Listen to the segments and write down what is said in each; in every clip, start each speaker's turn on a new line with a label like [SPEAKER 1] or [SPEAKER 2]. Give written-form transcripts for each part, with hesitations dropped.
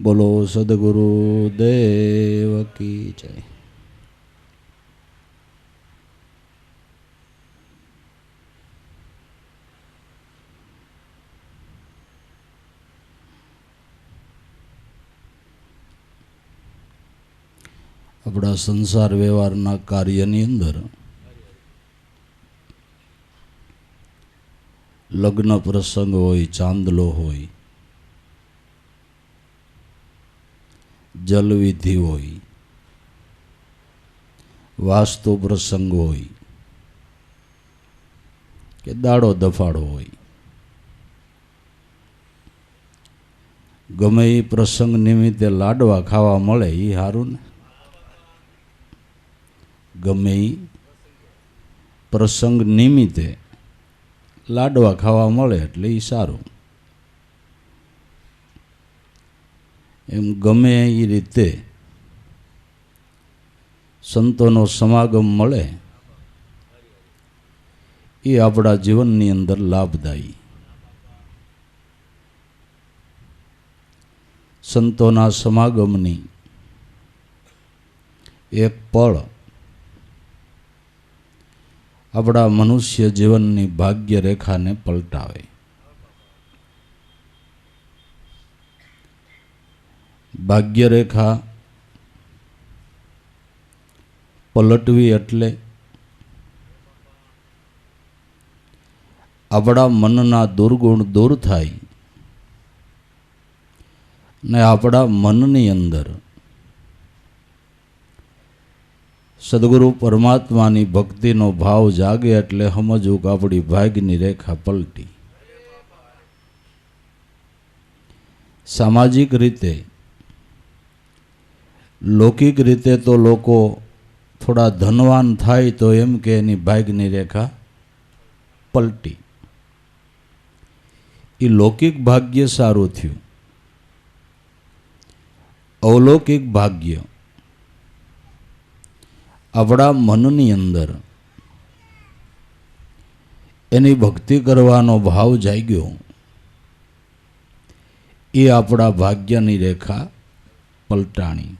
[SPEAKER 1] બોલો સદગુરુ દેવ કી જય. આપણા સંસાર વ્યવહારના કાર્યની અંદર લગ્ન પ્રસંગ હોય, ચાંદલો હોય, જલવિધિ હોય, વાસ્તુ પ્રસંગ હોય કે દાડો દફાડો હોય, ગમે એ પ્રસંગ નિમિત્તે લાડવા ખાવા મળે એ સારું ને. ગમે એ પ્રસંગ નિમિત્તે લાડવા ખાવા મળે એટલે એ સારું. એમ ગમે એ રીતે સંતોનો સમાગમ મળે એ આપણા જીવનની અંદર લાભદાયી. સંતોના સમાગમની એક પળ આપણા મનુષ્ય જીવનની ભાગ્ય રેખાને પલટાવે. ભાગ્ય રેખા પલટવી એટલે આપણા મનના દુર્ગુણ દૂર થાય ને આપણા મનની અંદર સદગુરુ પરમાત્માની ભક્તિનો ભાવ જાગે એટલે સમજવું કે આપણી ભાગ્યની રેખા પલટી. સામાજિક રીતે, લૌકિક રીતે તો લોકો થોડા ધનવાન થાય તો એમ કે એની ભાગ્યની રેખા પલટી. એ લૌકિક ભાગ્ય સારું થયું. અવલૌકિક ભાગ્ય આપણા મનની અંદર એની ભક્તિ કરવાનો ભાવ જાગ્યો એ આપણા ભાગ્યની રેખા પલટાણી.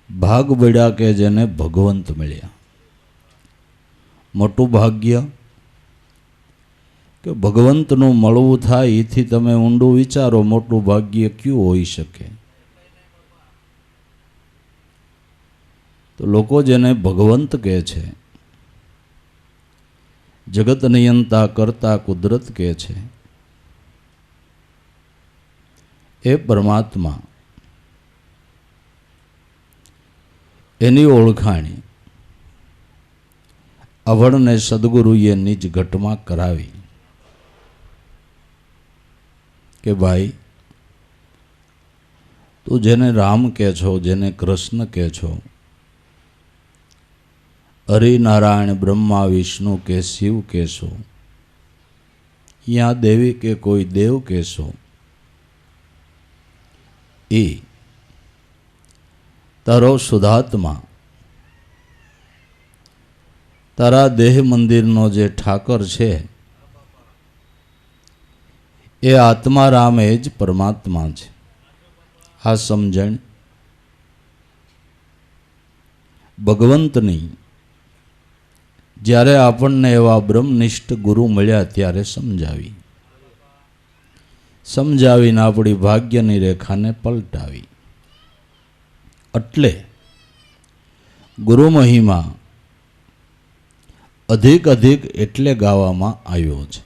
[SPEAKER 1] ભાગ બળ્યા કે જેને ભગવંત મળ્યા. મોટું ભાગ્ય કે ભગવંતનું મળવું થાય એથી તમે ઊંડું વિચારો મોટું ભાગ્ય કયું હોઈ શકે. તો લોકો જેને ભગવંત કહે છે, જગત નિયંતા કરતા કુદરત કહે છે, એ પરમાત્મા એની ઓળખાણી અવળને સદગુરુએ નિજ ઘટમાં કરાવી કે ભાઈ તું જેને રામ કહે છો, જેને કૃષ્ણ કહે છો, હરિનારાયણ બ્રહ્મા વિષ્ણુ કે શિવ કહેશો, યા દેવી કે કોઈ દેવ કહેશો, એ તારો શુદ્ધાત્મા તારા દેહ મંદિરનો જે ઠાકર છે એ આત્મા રામ એ જ પરમાત્મા છે. આ સમજણ ભગવંતની જ્યારે આપણને એવા બ્રહ્મનિષ્ઠ ગુરુ મળ્યા ત્યારે સમજાવીને આપણી ભાગ્યની રેખાને પલટાવી. એટલે ગુરુ મહિમા અધિક એટલે ગાવામાં આવ્યો છે.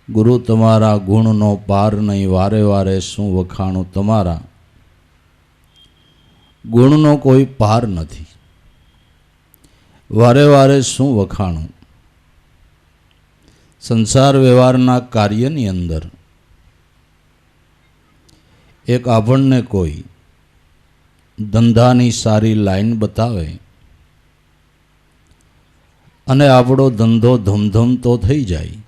[SPEAKER 1] ગુરુ તમારા ગુણનો પાર નહીં, વારે વારે શું વખાણું, તમારા ગુણનો કોઈ પાર નથી, વારે વારે શું વખાણું. સંસાર વ્યવહારના કાર્યની અંદર એક આપણને કોઈ ધંધાની સારી લાઈન બતાવે અને આપણો ધંધો ધમધમતો થઈ જાય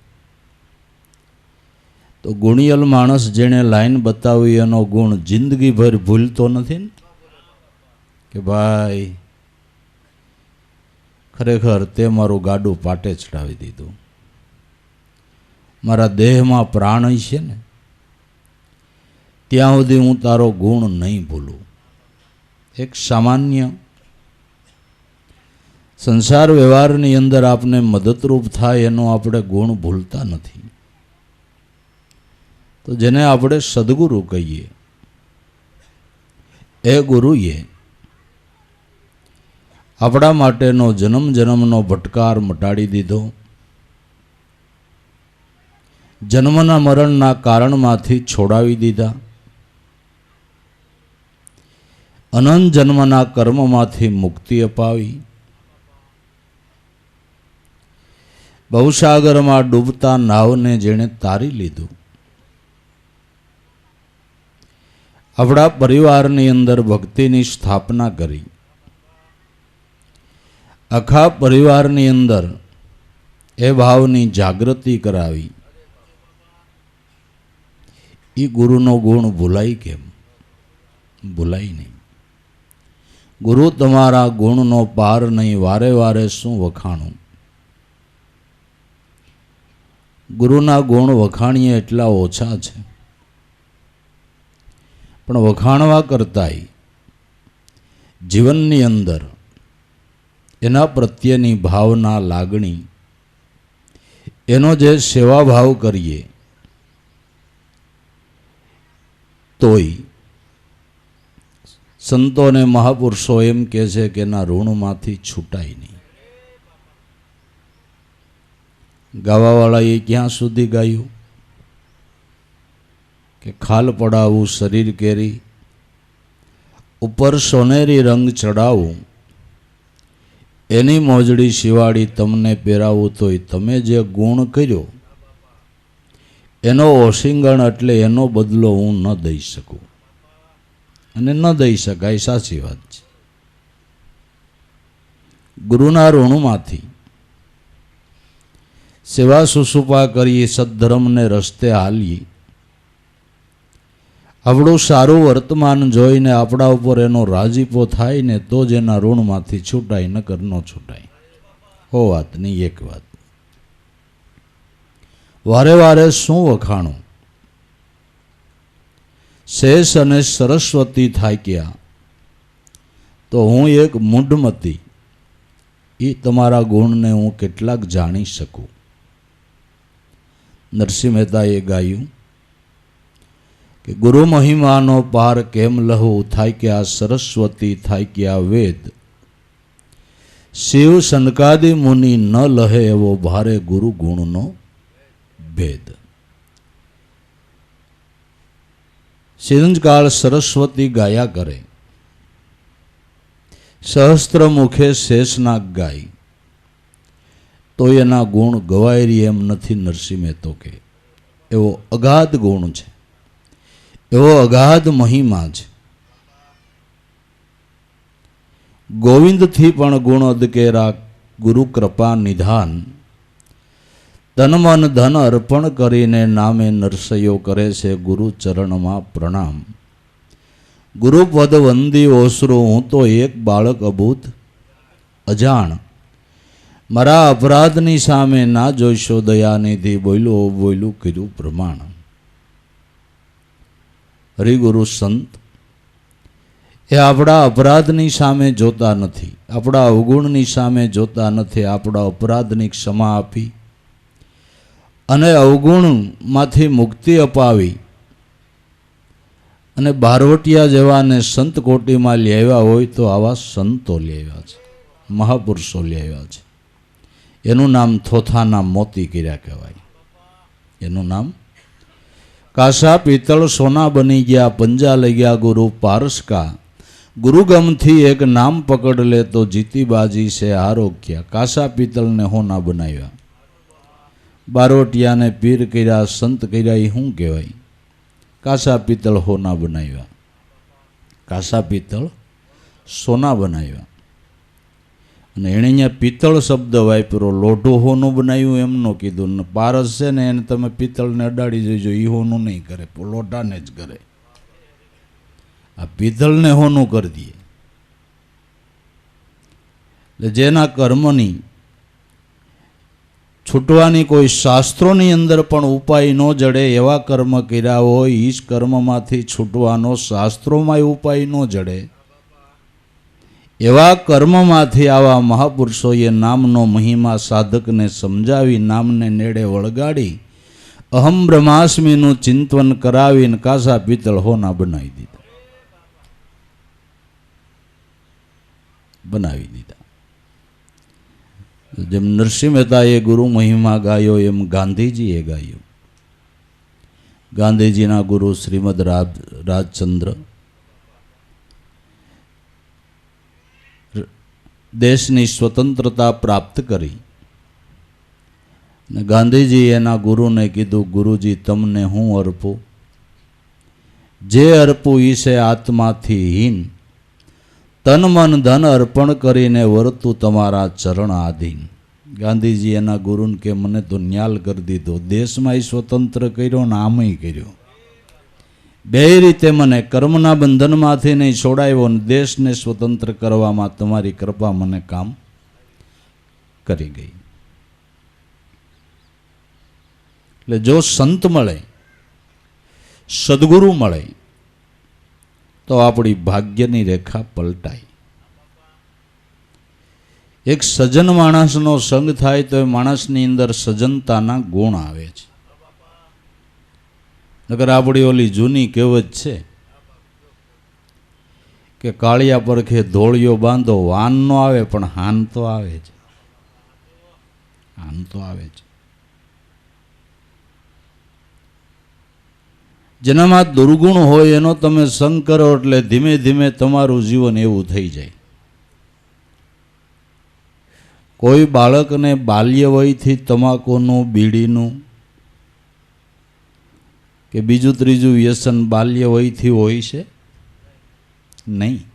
[SPEAKER 1] તો ગુણિયલ માણસ જેણે લાઈન બતાવી એનો ગુણ જિંદગીભર ભૂલતો નથી ને કે ભાઈ ખરેખર તે મારું ગાડું પાટે ચડાવી દીધું. મારા દેહમાં પ્રાણ છે ને ત્યાં સુધી હું તારો ગુણ નહીં ભૂલું. એક સામાન્ય સંસાર વ્યવહારની અંદર આપને મદદરૂપ થાય એનો આપણે ગુણ ભૂલતા નથી. તો જેને આપણે સદગુરુ કહીએ, એ ગુરુએ આપણા માટેનો જન્મ જન્મનો ભટકાર મટાડી દીધો. જન્મના મરણના કારણમાંથી છોડાવી દીધા. અનંત જન્મના કર્મમાંથી મુક્તિ અપાવી. ભવસાગરમાં ડૂબતા નાવને જેણે તારી લીધું. આપણા પરિવારની અંદર ભક્તિની સ્થાપના કરી. આખા પરિવારની અંદર એ ભાવની જાગૃતિ કરાવી. એ ગુરુનો ગુણ ભૂલાય કેમ? ભૂલાય નહીં. ગુરુ તમારા ગુણનો પાર નહીં, વારે વારે શું વખાણું. ગુરુના ગુણ વખાણીએ એટલા ઓછા છે, પણ વખાણવા કરતાંય જીવનની અંદર એના પ્રત્યેની ભાવના, લાગણી, એનો જે સેવાભાવ કરીએ તોય સંતો અને મહાપુરુષો એમ કહે છે કે એના ઋણમાંથી છૂટાય નહીં. ગાવાવાળાએ ક્યાં સુધી ગાયું કે ખાલ પડાવું શરીર કેરી, ઉપર સોનેરી રંગ ચડાવું, એની મોજડી શિવાળી તમને પહેરાવું, તોય તમે જે ગુણ કર્યો એનો ઓશિંગણ એટલે એનો બદલો હું ન દઈ શકું. અને ન દઈ શકાય, સાચી વાત છે. ગુરુના ઋણમાંથી સેવા સુસુપા કરી, સદ્ધર્મને રસ્તે હાલી, આપણું સારું વર્તમાન જોઈને આપણા ઉપર એનો રાજીપો થાય ને તો જ એના ઋણમાંથી છૂટાય, નકર ન છૂટાય. હો વાત નહીં એક વાત. વારે વારે શું વખાણું. શેષ અને સરસ્વતી થાક્યા તો હું એક મૂઢમતી, એ તમારા ગુણને હું કેટલાક જાણી શકું. નરસિંહ મહેતાએ ગાયું કે ગુરુ મહિમાનો પાર કેમ લહુ, થાક્યા સરસ્વતી થાક્યા વેદ, શિવ સનકાદિ મુનિ ન લહે એવો ભારે ગુરુ ગુણનો ભેદ. સિરંજકાળ સરસ્વતી ગાયા કરે, સહસ્ત્ર મુખે શેષનાગ ગાય, તો એના ગુણ ગવાયરી એમ નથી. નરસિંહ મહેતો કે એવો અગાધ ગુણ છે, એવો અગાધ મહિમા છે. ગોવિંદથી પણ ગુણ અદકેરા, ગુરુ કૃપા નિધાન, તન મન ધન અર્પણ કરીને નામે નરસૈયો કરે છે ગુરુ ચરણમાં પ્રણામ. ગુરુપદ વંદી ઓસરો, હું તો એક બાળક અબૂત અજાણ, મારા અપરાધની સામે ના જોઈશો દયાનિધિ, બોલ્યું બોલ્યું કીધું પ્રમાણ. હરિગુરુ સંત એ આપણા અપરાધની સામે જોતા નથી, આપણા અવગુણની સામે જોતા નથી. આપણા અપરાધની ક્ષમા આપી અને અવગુણમાંથી મુક્તિ અપાવી અને બારવટિયા જેવાને સંત કોટીમાં લેવા હોય તો આવા સંતો લેવા છે, મહાપુરુષો લેવા છે. એનું નામ થોથાના મોતી કર્યા કહેવાય. એનું નામ કાસા પિત્તળ સોના બની ગયા, પંજા લઈ ગયા ગુરુ પારસકા, ગુરુગમથી એક નામ પકડ લે તો જીતી બાજી છે આરોગ્ય. કાસા પિત્તળને હોના બનાવ્યા, બારોટિયાને પીર કર્યા, સંત કર્યા, એ શું કહેવાય? કાસા પિત્તળ હોના બનાવ્યા, કાસા પિત્તળ સોના બનાવ્યા. અને એણે અહીંયા પિત્તળ શબ્દ વાપરો, લોઢું હોનું બનાવ્યું એમ ન કીધું. પારસ છે ને એને તમે પિત્તળને અડાડી જોઈજો, એ હોનું નહીં કરે, લોઢાને જ કરે. આ પિત્તળને હોનું કરી દઈએ. એટલે જેના કર્મની છૂટવાની કોઈ શાસ્ત્રોની અંદર પણ ઉપાય ન જડે એવા કર્મ કર્યા હોય, ઈ જ કર્મમાંથી છૂટવાનો શાસ્ત્રોમાં ઉપાય ન જડે એવા કર્મમાંથી આવા મહાપુરુષોએ નામનો મહિમા સાધકને સમજાવી, નામને નેડે વળગાડી, અહમ બ્રહ્માસ્મિનું ચિંતન કરાવીને કાસા પિત્તળ હોના બનાવી દીધા. જેમ નરસિંહ મહેતાએ ગુરુ મહિમા ગાયો એમ ગાંધીજીએ ગાયો. ગાંધીજીના ગુરુ શ્રીમદ રાજચંદ્ર દેશની સ્વતંત્રતા પ્રાપ્ત કરી ને ગાંધીજી એના ગુરુને કીધું, ગુરુજી તમને હું અર્પું? જે અર્પું ઈ છે આત્માથી હીન, તન મન ધન અર્પણ કરીને વર્તું તમારા ચરણ આધીન. ગાંધીજી એના ગુરુને કે મને તો ન્યાલ કરી દીધો, દેશમાં સ્વતંત્ર કર્યો ને આમય કર્યો, બે રીતે મને કર્મના બંધનમાંથી નહીં છોડાવ્યો ને દેશને સ્વતંત્ર કરવામાં તમારી કૃપા મને કામ કરી ગઈ. એટલે જો સંત મળે, સદગુરુ મળે તો આપણી ભાગ્યની રેખા પલટાય. એક સજ્જન માણસનો સંગ થાય તો એ માણસની અંદર સજ્જનતાના ગુણ આવે છે. નકર આપણી ઓલી જૂની કહેવત છે કે કાળિયા પરખે ધોળિયો બાંધો, વાન નો આવે પણ હાન તો આવે છે. હાન તો આવે છે. જેનામાં દુર્ગુણ હોય એનો તમે સંગ કરો એટલે ધીમે ધીમે તમારું જીવન એવું થઈ જાય. કોઈ બાળકને બાલ્ય વયથી તમાકુનું, બીડીનું કે બીજું ત્રીજું વ્યસન બાલ્ય વયથી હોય છે નહીં.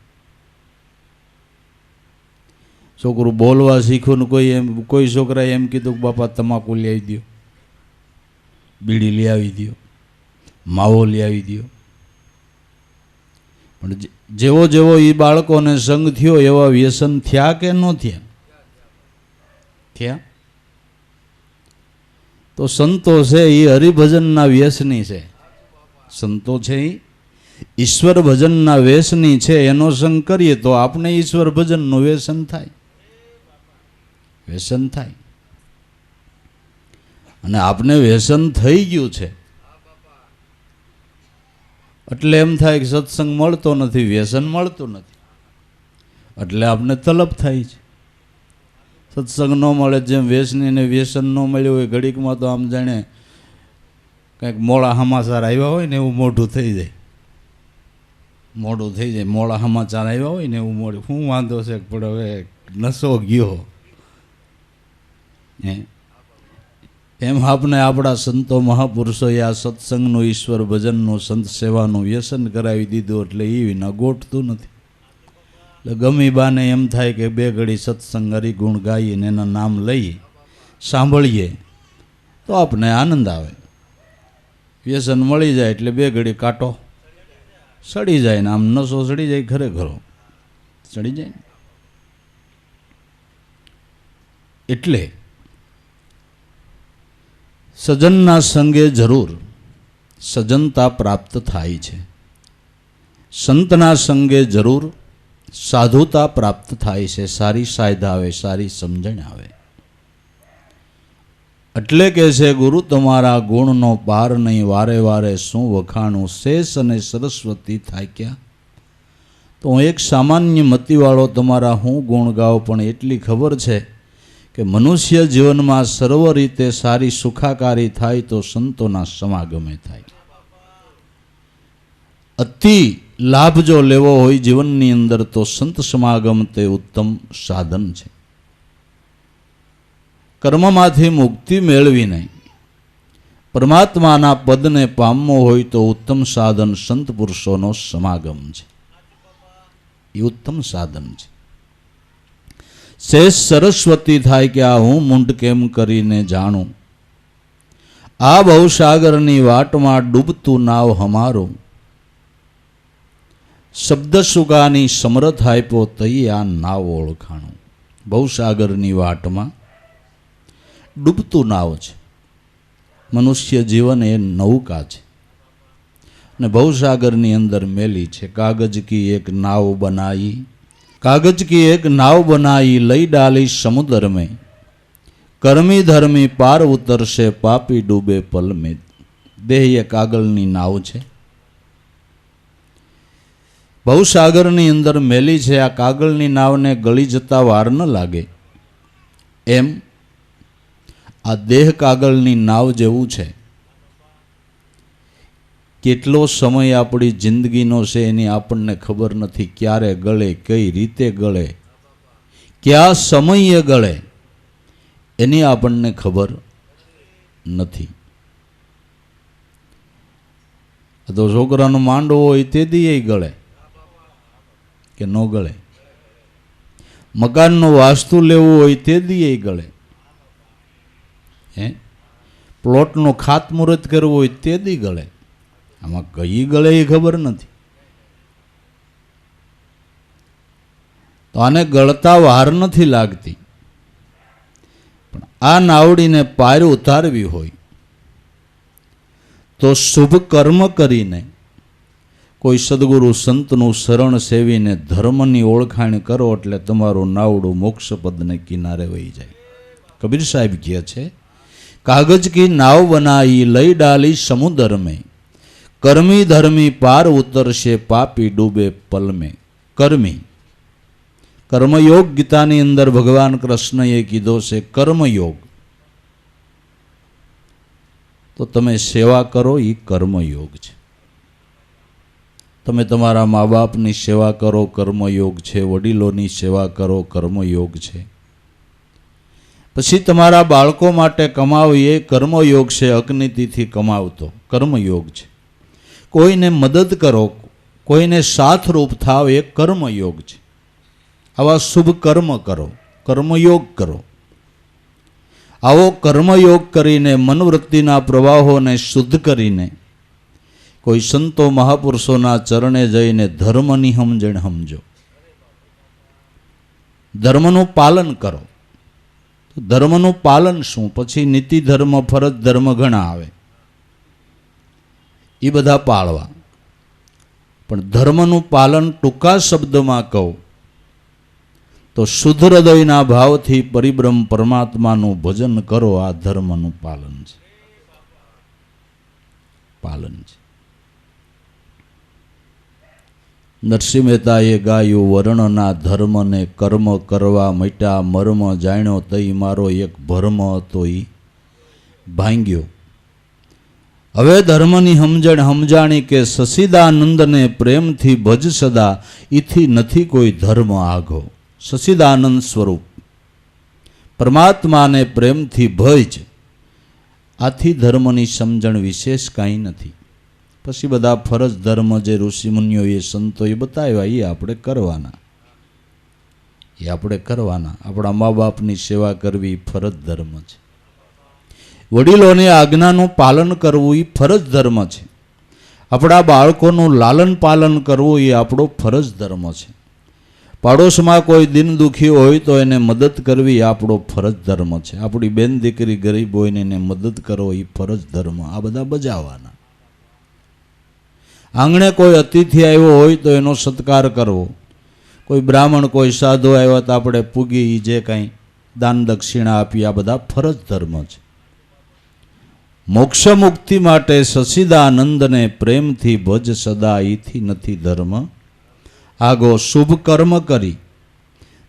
[SPEAKER 1] છોકરું બોલવા શીખ્યું ને કોઈ છોકરાએ એમ કીધું કે બાપા તમાકુ લઈ આવી દો, બીડી લઈ આવી દો, માવો લઈ આવી દો. પણ જેવો જેવો એ બાળકોને સંગ થયો એવા વ્યસન થયા કે ન થયા? થયા. તો સંતો છે એ હરિભજનના વ્યસની છે. સંતો છે એ ઈશ્વર ભજનના વ્યસની છે. એનો સંગ કરીએ તો આપણે ઈશ્વર ભજનનું વ્યસન થાય. વ્યસન થાય. અને આપને વ્યસન થઈ ગયું છે એટલે એમ થાય કે સત્સંગ મળતો નથી, વ્યસન મળતું નથી, એટલે આપને તલબ થાય છે. સત્સંગ ન મળે, જેમ વ્યસનીને વ્યસન ન મળ્યું હોય, ઘડીકમાં તો આમ જાણે કંઈક મોડા સમાચાર આવ્યા હોય ને એવું મોઢું થઈ જાય. મોઢું થઈ જાય. મોડા સમાચાર આવ્યા હોય ને એવું મોઢું. શું વાંધો છે પણ હવે નશો ગયો. એમ આપણે આપણા સંતો મહાપુરુષોએ આ સત્સંગનું, ઈશ્વર ભજનનું, સંત સેવાનું વ્યસન કરાવી દીધું એટલે એ વિના ગોઠતું નથી. એટલે ગમી બાને એમ થાય કે બે ઘડી સત્સંગ હરિગુણ ગાઈને એના નામ લઈએ, સાંભળીએ તો આપણે આનંદ આવે. વ્યસન મળી જાય એટલે બે ઘડી કાંટો સડી જાય ને આમ નસો સડી જાય, ખરેખર સડી જાય ને. એટલે સજ્જનના સંગે જરૂર સજ્જનતા પ્રાપ્ત થાય છે. સંતના સંગે જરૂર સાધુતા પ્રાપ્ત થાય છે. સારી સાયદ આવે, સારી સમજણ આવે. એટલે કે છે ગુરુ તમારા ગુણનો પાર નહીં, વારે વારે શું વખાણું, શેષ અને સરસ્વતી થાક્યા. તો હું એક સામાન્ય મતિવાળો તમારા હું ગુણ ગાઉં, પણ એટલી ખબર છે કે મનુષ્ય જીવનમાં સર્વ રીતે સારી સુખાકારી થાય તો સંતોના સમાગમે થાય. અતિ લાભ જો લેવો હોય જીવનની અંદર તો સંત સમાગમ તે ઉત્તમ સાધન છે. કર્મમાંથી મુક્તિ મેળવીને પરમાત્માના પદને પામવો હોય તો ઉત્તમ સાધન સંત પુરુષોનો સમાગમ છે. એ ઉત્તમ સાધન છે. શેષ સરસ્વતી થાય કે આ હું મુંડ કેમ કરીને જાણું, આ ભવસાગરની વાટમાં ડૂબતું નાવ હમારું, શબ્દ સુગાની સમરથ આપ્યો તઈ આ નાવ ઓળખાણું. ભવસાગરની વાટમાં ડૂબતું નાવ છે. મનુષ્ય જીવન એ નૌકા છે ને ભવસાગરની અંદર મેલી છે. કાગજ કી એક નાવ બનાઈ, કાગજ કી એક નાવ બનાઈ, લઈ ડાલી સમુદ્ર में, કર્મી ધર્મી પાર ઉતરશે, પાપી ડૂબે પલ में. દેહ એ કાગળની નાવ છે, ભવસાગરની અંદર મેલી છે. આ કાગળની નાવને ગળી જતા વાર ન લાગે એમ આ દેહ કાગળની નાવ જેવું છે. કેટલો સમય આપણી જિંદગીનો છે એની આપણને ખબર નથી. ક્યારે ગળે, કઈ રીતે ગળે, કયા સમયે ગળે એની આપણને ખબર નથી. તો છોકરાનો માંડવો હોય તે દી ગળે કે ન ગળે, મકાનનું વાસ્તુ લેવું હોય તે દી ગળે, હે પ્લોટનું ખાતમુહૂર્ત કરવું હોય તે દી ગળે. આમાં કઈ ગળે એ ખબર નથી. તો આને ગળતા વાર નથી લાગતી. પણ આ નાવડીને પાર ઉતારવી હોય તો શુભ કર્મ કરીને, કોઈ સદગુરુ સંતનું શરણ સેવીને ધર્મની ઓળખાણ કરો એટલે તમારું નાવડું મોક્ષ પદને કિનારે વહી જાય. કબીર સાહેબ કહે છે, કાગજ કી નાવ બનાઈ, લઈ ડાલી સમુદ્ર में, કર્મી ધર્મી પાર ઉતરશે, પાપી ડૂબે પલ में. કર્મી કર્મયોગ ગીતાની અંદર ભગવાન કૃષ્ણએ કીધો છે કર્મયોગ. તો તમે સેવા કરો એ કર્મયોગ છે. તમે તમારા મા બાપની સેવા કરો, કર્મયોગ છે. વડીલોની સેવા કરો, કર્મયોગ છે. પછી તમારા બાળકો માટે કમાવ એ કર્મયોગ છે. અગ્નિતિથી કમાવતો કર્મયોગ છે. કોઈને મદદ કરો, કોઈને સાથરૂપ થાવ એ કર્મયોગ છે. આવા શુભ કર્મ કરો, કર્મયોગ કરો. આવો કર્મયોગ કરીને મનવૃત્તિના પ્રવાહોને શુદ્ધ કરીને કોઈ સંતો મહાપુરુષોના ચરણે જઈને ધર્મની સમજણ સમજો, ધર્મનું પાલન કરો. ધર્મનું પાલન શું? પછી નીતિ ધર્મ, ફરજ ધર્મ ઘણા આવે, એ બધા પાળવા. પણ ધર્મનું પાલન ટૂંકા શબ્દમાં કહું તો શુદ્ધ હૃદયના ભાવથી પરિબ્રહ્મ પરમાત્માનું ભજન કરો. આ ધર્મનું પાલન છે, પાલન છે. નરસિંહ મહેતાએ ગાયું, વર્ણના ધર્મને કર્મ કરવા મટ્યા મર્મ, જાણ્યો તઈ મારો એક ભર્મ હતો ઈ ભાંગ્યો. હવે ધર્મની સમજણ સમજાણી કે સસીદાનંદને પ્રેમથી ભજ સદા, ઈથી નથી કોઈ ધર્મ આઘો. સસીદાનંદ સ્વરૂપ પરમાત્માને પ્રેમથી ભજ, આથી ધર્મની સમજણ વિશેષ કાંઈ નથી. પછી બધા ફરજ ધર્મ જે ઋષિમુનિઓએ સંતોએ બતાવ્યા એ આપણે કરવાના, એ આપણે કરવાના. આપણા મા બાપની સેવા કરવી ફરજ ધર્મ છે. વડીલોની આજ્ઞાનું પાલન કરવું એ ફરજ ધર્મ છે. આપણા બાળકોનું લાલન પાલન કરવું એ આપણો ફરજ ધર્મ છે. પાડોશમાં કોઈ દિન દુખી હોય તો એને મદદ કરવી એ આપણો ફરજ ધર્મ છે. આપણી બેન દીકરી ગરીબ હોય ને એને મદદ કરો એ ફરજ ધર્મ. આ બધા બજાવવાના. આંગણે કોઈ અતિથિ આવ્યો હોય તો એનો સત્કાર કરવો. કોઈ બ્રાહ્મણ, કોઈ સાધુ આવ્યા તો આપણે પૂગી જે કાંઈ દાન દક્ષિણા આપી, આ બધા ફરજ ધર્મ છે. મોક્ષ મુક્તિ માટે સસીદાનંદને પ્રેમથી ભજ સદા, ઈથી નથી ધર્મ આગો. શુભ કર્મ કરી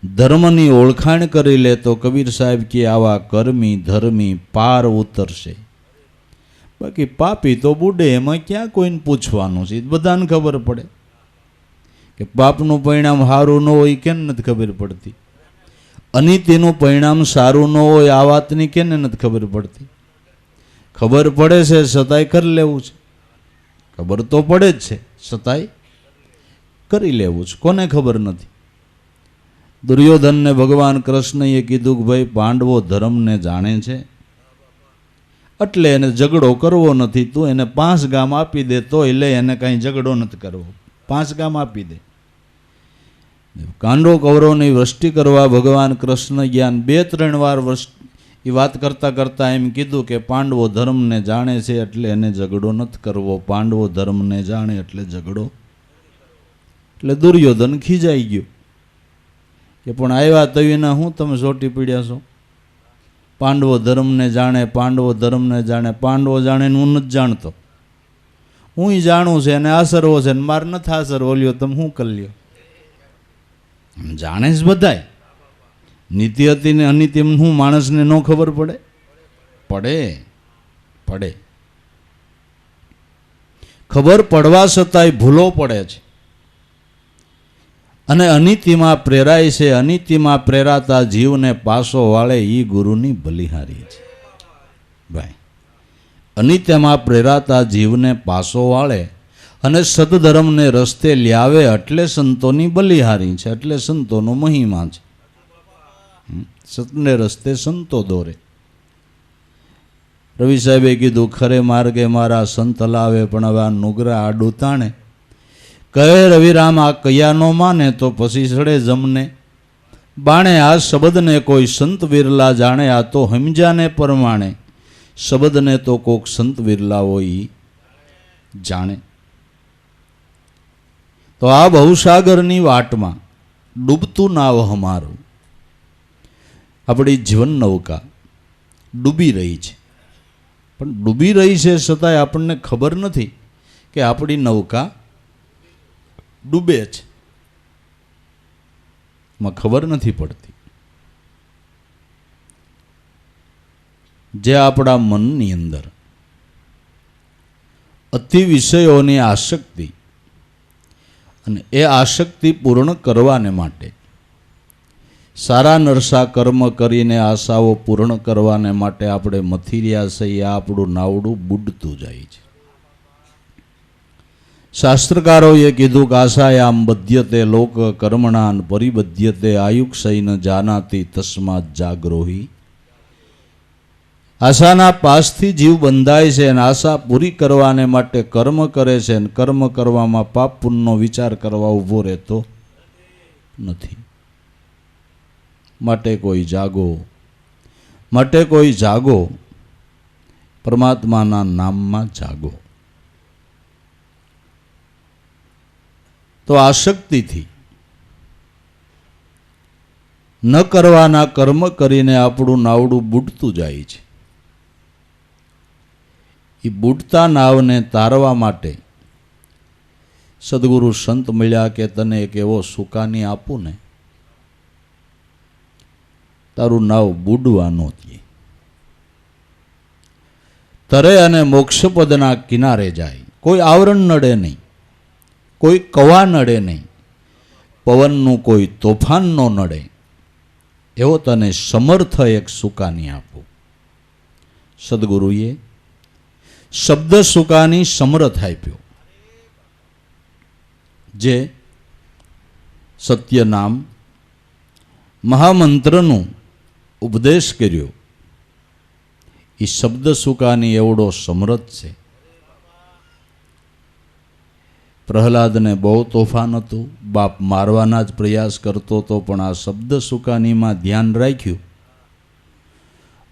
[SPEAKER 1] ધર્મની ઓળખાણ કરી લે તો કબીર સાહેબ કે આવા કર્મી ધર્મી પાર ઉતરશે. બાકી પાપી તો બુડે, એમાં ક્યાં કોઈને પૂછવાનું છે? બધાને ખબર પડે કે પાપનું પરિણામ સારું ન હોય, કેમ નથી ખબર પડતી? અનિતિનું પરિણામ સારું ન હોય આ વાતની કેને નથી ખબર પડતી? ખબર પડે છે છતાંય કરી લેવું છે. ખબર તો પડે જ છે છતાંય કરી લેવું છે. કોને ખબર નથી? દુર્યોધનને ભગવાન કૃષ્ણએ કીધું કે ભાઈ પાંડવો ધર્મને જાણે છે એટલે એને ઝઘડો કરવો નથી. તું એને 5 ગામ આપી દે તોય લે, એને કાંઈ ઝઘડો નથી કરવો. 5 ગામ આપી દે. પાંડવ કૌરવની વૃષ્ટિ કરવા ભગવાન કૃષ્ણ જ્ઞાન 2-3 વાર એ વાત કરતાં કરતાં એમ કીધું કે પાંડવો ધર્મને જાણે છે એટલે એને ઝઘડો નથી કરવો, પાંડવો ધર્મને જાણે એટલે ઝઘડો. એટલે દુર્યોધન ખીજાઈ ગયો કે પણ આવ્યા તવીના હું તમે સોટી પીડ્યા છો? પાંડવો ધર્મને જાણે, પાંડવો ધર્મને જાણે, પાંડવો જાણે હું નથી જાણતો, હું જાણું છે અને આસરવો છે ને માર નથી આસર ઓલ્યો, તમે શું કરી લ્યો? જાણે જ બધાય. નીતિ હતી ને અનીતિ હું માણસને ન ખબર પડે? પડે પડે. ખબર પડવા છતાંય ભૂલો પડે છે અને અનીતિમાં પ્રેરાય છે. અનીતિમાં પ્રેરાતા જીવને પાસો વાળે એ ગુરુની બલિહારી છે ભાઈ. અનિત્યમાં પ્રેરાતા જીવને પાસો વાળે અને સદધર્મને રસ્તે લ્યાવે એટલે સંતોની બલિહારી છે, એટલે સંતોનો મહિમા છે. સતને રસ્તે સંતો દોરે. રવિ સાહેબે કીધું ખરે માર્ગે મારા સંત લાવે, પણ હવે આ નુગરા આડું તાણે. કહે રવિરામ આ કયા નો માને તો પછી સડે જમને બાણે. આ શબ્દને કોઈ સંત વિરલા જાણે, આ તો હમજાને પરમાણે. શબ્દને તો કોક સંત વિરલા હોય જાણે. તો આ ભવસાગરની વાટમાં ડૂબતું નાવ હમારું. આપણી જીવન નૌકા ડૂબી રહી છે, પણ ડૂબી રહી છે છતાંય આપણને ખબર નથી કે આપણી નૌકા ડૂબે છે. માં ખબર નથી પડતી. જે આપણા મનની અંદર અતિ વિષયોની આસક્તિ અને એ આસક્તિ પૂર્ણ કરવાને માટે સારા નરસા કર્મ કરીને આશાઓ પૂર્ણ કરવાને માટે આપણે મથી રહ્યા છીએ. આ આપણું નાવડું બુડતું જાય છે. શાસ્ત્રકારોએ કીધું કે આશાયામ બધ્યતે લોક કર્મણાન પરિબધ્યતે આયુક્ષૈન જાનાતિ તસ્માત જાગ્રોહી. આશાના પાસથી જીવ બંધાય છે અને આશા પૂરી કરવાને માટે કર્મ કરે છે, અને કર્મ કરવામાં પાપ પુણ્યનો વિચાર કરવા ઊભો રહેતો નથી. માટે કોઈ જાગો, માટે કોઈ જાગો, પરમાત્માના નામમાં જાગો. તો આસક્તિથી ન કરવાના કર્મ કરીને આપણું નાવડું બુડતું જાય છે. એ બુડતા નાવને તારવા માટે સદગુરુ સંત મળ્યા કે તને એક એવો સુકાની આપું ને તારું નાવ બુડવા ન દે. તરે અને મોક્ષપદના કિનારે જાય. કોઈ આવરણ નડે નહીં, કોઈ કવા નડે નહીં, પવનનું કોઈ તોફાન ન નડે એવો તને સમર્થ એક સુકાની આપું. સદગુરુએ શબ્દ સુકાની સમર્થ આપ્યો, જે સત્ય નામ મહામંત્રનું ઉપદેશ કર્યો. એ શબ્દ સુકાની એવડો સમર્થ છે. પ્રહલાદને બહુ તોફાન હતું, બાપ મારવાના જ પ્રયાસ કરતો હતો, પણ આ શબ્દ સુકાનીમાં ધ્યાન રાખ્યું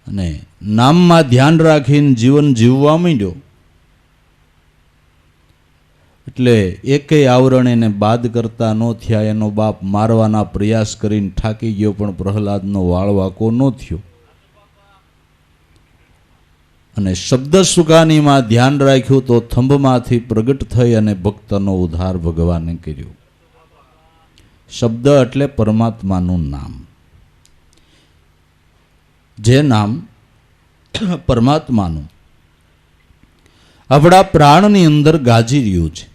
[SPEAKER 1] અને નામમાં ધ્યાન રાખીને જીવન જીવવા માંડ્યો. એટલે એકેય આવરણ એને બાદ કરતા ન થયા. એનો બાપ મારવાના પ્રયાસ કરીને થાકી ગયો, પણ પ્રહલાદનો વાળવાકો ન થયો. અને શબ્દ સુકાનીમાં ધ્યાન રાખ્યું તો થંભમાંથી પ્રગટ થઈ અને ભક્તનો ઉદ્ધાર ભગવાને કર્યો. શબ્દ એટલે પરમાત્માનું નામ. જે નામ પરમાત્માનું આપણા પ્રાણની અંદર ગાજી રહ્યું છે,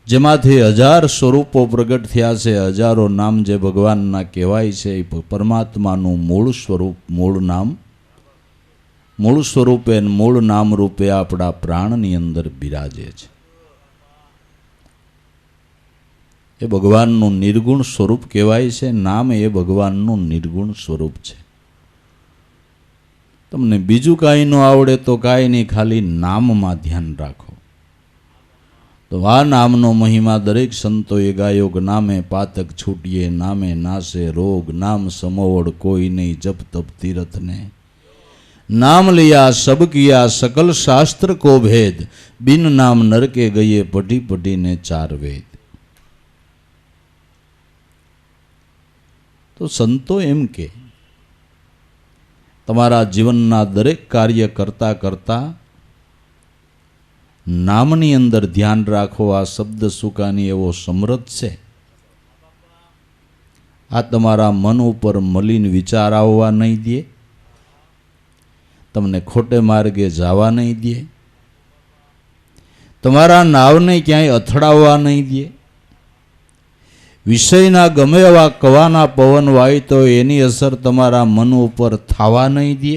[SPEAKER 1] જેમાંથી 1000 સ્વરૂપો પ્રગટ થયા છે. હજારો નામ જે ભગવાનના કહેવાય છે, એ પરમાત્માનું મૂળ સ્વરૂપ, મૂળ નામ, મૂળ સ્વરૂપે મૂળ નામ રૂપે આપણા પ્રાણની અંદર બિરાજે છે. એ ભગવાનનું નિર્ગુણ સ્વરૂપ કહેવાય છે. નામ એ ભગવાનનું નિર્ગુણ સ્વરૂપ છે. તમને બીજું કાંઈ ન આવડે તો કાંઈ નહીં, ખાલી નામમાં ધ્યાન રાખો તો આ નામનો મહિમા દરેક સંતોએ ગાયો કે નામે પાતક છૂટીએ, નામે નાશે રોગ, નામ સમોવડ કોઈ નહીં, જપ તપ તીરથને नाम लिया सब किया सकल शास्त्र को भेद, बिन नाम नरके गए पढ़ी पढ़ी ने चार वेद। तो संतो एम के तमारा जीवनना दरेक कार्य करता करता नामनी अंदर ध्यान राखो। आ शब्द सुकानी एवो समृद्ध छे। आ तमारा मन उपर मलिन विचार आववा नहीं दे, तमने खोटे मार्गे जावा नहीं दे, तमारा नावने क्यांय અથડાવવા नहीं दे। विषयना गमे एवा कवाना पवन वाय तो एनी असर तमारा मन उपर थावा नहीं दे।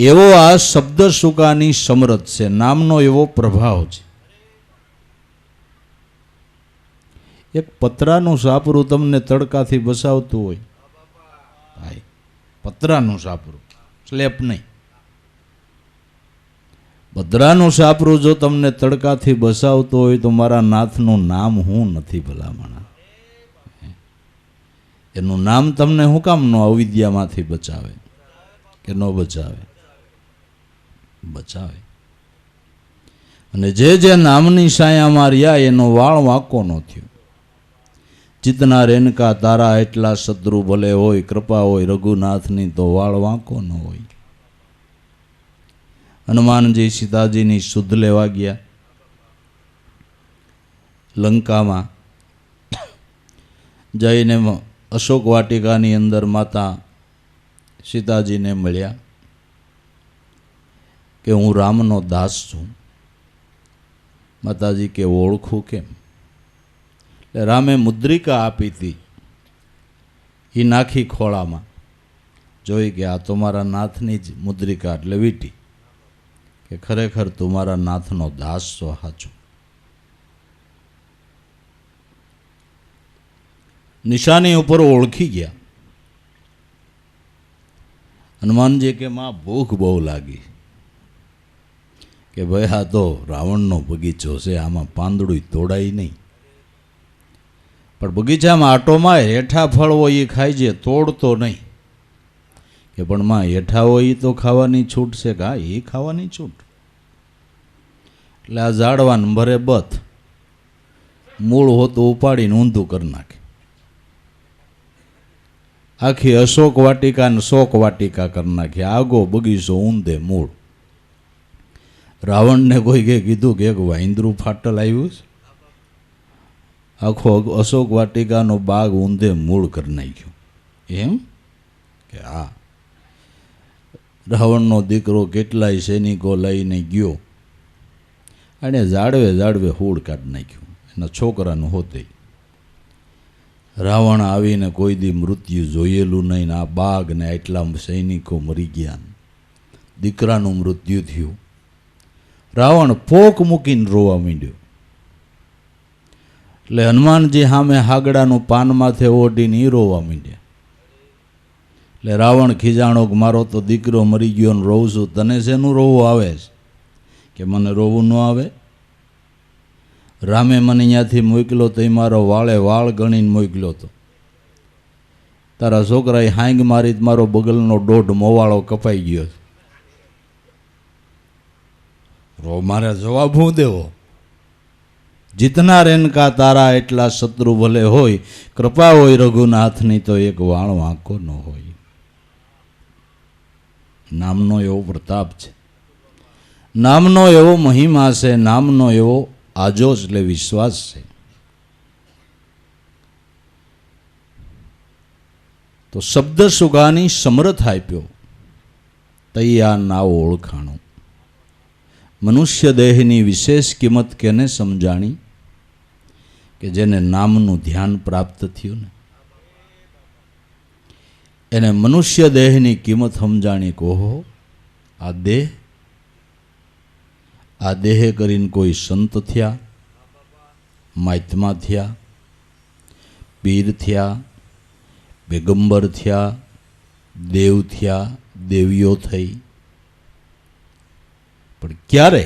[SPEAKER 1] एवो आ शब्द सुकानी समृद्ध छे, नामनो एवो प्रभाव छे। एक पतरानुं सापरू तमने तड़काथी बसावतुं होय, भाई पतरानुं सापरू, स्लेप नहीं, पतरानुं सापरू जो तमने तड़काथी बसावतो होय तो मारा नाथनुं नाम हूँ नथी भलामणा। एनुं नाम तमने हुं काम नो अविद्यामांथी बचावे के नो बचावे? बचावे। अने जे जे नामनी सायामां रह्या एनो वाळ वांको न थयो। चितना रेणका तारा एटला शत्रु भले होय, कृपा होय रघुनाथनी तो वाळ वांको न होय। हनुमानजी सीताजीनी शुद्ध लेवा गया लंका में, जईने अशोक वाटिकानी अंदर माता सीताजी ने मळ्या के हूँ रामनो दास छूं। माताजी के ओळखूं केम? रामे मुद्रिका आपी थी, ई नाखी खोळा में, जोई के आ तुम्हारा नाथनी ज मुद्रिका एटले वीटी के खरेखर तुम्हारा नाथनो दास छो हाचो। निशानी ऊपर ओळखी गया। हनुमान जी के मां भूख बहु लागी के भाई आ तो रावणनो बगीचो छे, आमां પાંદડું તોડાય नहीं, पर बगीचा में आटो मार हेठा फळ होय ए खाई जे, तोड़तो नहीं। के पण मां हेठा होय तो खावानी छूट छे का? ए खावानी छूट। એટલે આ ઝાડવાને ભરે બથ, મૂળ હોતું ઉપાડીને ઊંધું કરી નાખે। આખી અશોક વાટિકા ને શોક વાટિકા કરી નાખી, આગો બગીચો ઊંધે મૂળ। રાવણને કોઈએ કીધું કે એક વાંદરું ફાટલ આવ્યું છે, આખો અશોક વાટિકાનો બાગ ઊંધે મૂળ કરી નાખ્યો। એમ કે હા, રાવણનો દીકરો કેટલાય સૈનિકો લઈને ગયો અને જાડવે જાડવે હૂડ કાઢી નાખ્યું એના છોકરાનું હોતે। રાવણ આવીને કોઈ દી મૃત્યુ જોયેલું નહીં ને આ બાગ ને એટલા સૈનિકો મરી ગયા, દીકરાનું મૃત્યુ થયું। રાવણ પોક મૂકીને રોવા માંડ્યો। એટલે હનુમાનજી સામે હાગડાનું પાન માથે ઓઢીને એ રોવા માંડ્યા। એટલે રાવણ ખીજાણો કે મારો તો દીકરો મરી ગયો ને રોવું છું, તને શેનું રોવું આવે છે? કે મને રોવું ન આવે? રામે મને અહીંયાથી મોકલ્યો તો એ મારો વાળે વાળ ગણીને મોકલ્યો હતો। તારા છોકરાએ હાંગ મારી મારો બગલનો દોઢ મોવાળો કપાઈ ગયો। રો મારે જવાબ હું દેવો? જીતનાર એનકા તારા એટલા શત્રુ ભલે હોય, કૃપા હોય રઘુનાથની તો એક વાળ વાંકો ન હોય। નામનો એવો પ્રતાપ છે, નામનો એવો મહિમા છે, નામનો એવો આજો એટલે વિશ્વાસ છે। તો શબ્દ સુગાની સમર્થ આપ્યો, તૈયાર ના ઓળખાણું। મનુષ્ય દેહની વિશેષ કિંમત કેને સમજાણી? કે જેને નામનું ધ્યાન પ્રાપ્ત થયું ને એને મનુષ્ય દેહની કિંમત સમજાણી। કહો આ દેહ કરીને કોઈ સંત થયા, મહાત્મા થયા, પીર થયા, પેગંબર થયા, દેવ થયા, દેવીઓ થઈ, પણ ક્યારે?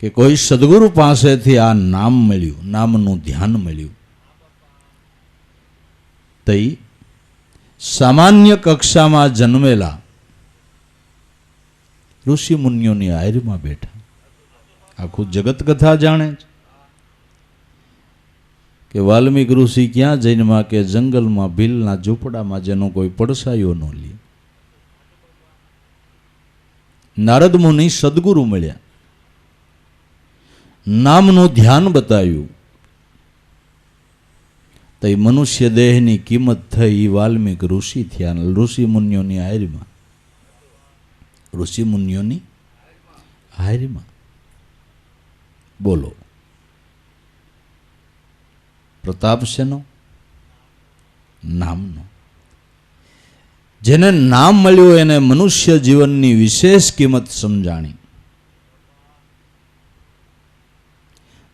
[SPEAKER 1] કે કોઈ સદગુરુ પાસેથી આ નામ મળ્યું, નામનું ધ્યાન મળ્યું, તઈ સામાન્ય કક્ષામાં જન્મેલા ઋષિ મુનિઓની હાયરમાં બેઠા આખું જગત કથા જાણે છે કે વાલ્મીક ઋષિ ક્યાં જન્મા કે જંગલમાં ભીલના ઝૂંપડામાં, જેનો કોઈ પડસાયો ન લે. નારદ મુનિ સદગુરુ મળ્યા, નામનું ધ્યાન બતાવ્યું, તો એ મનુષ્ય દેહની કિંમત થઈ વાલ્મીક ઋષિ થયા. ઋષિ મુનિઓની હાયરમાં, ઋષિ મુનિઓની હાયરમાં. બોલો, પ્રતાપ શેનો? નામનો. જેને નામ મળ્યું એને મનુષ્ય જીવનની વિશેષ કિંમત સમજાણી.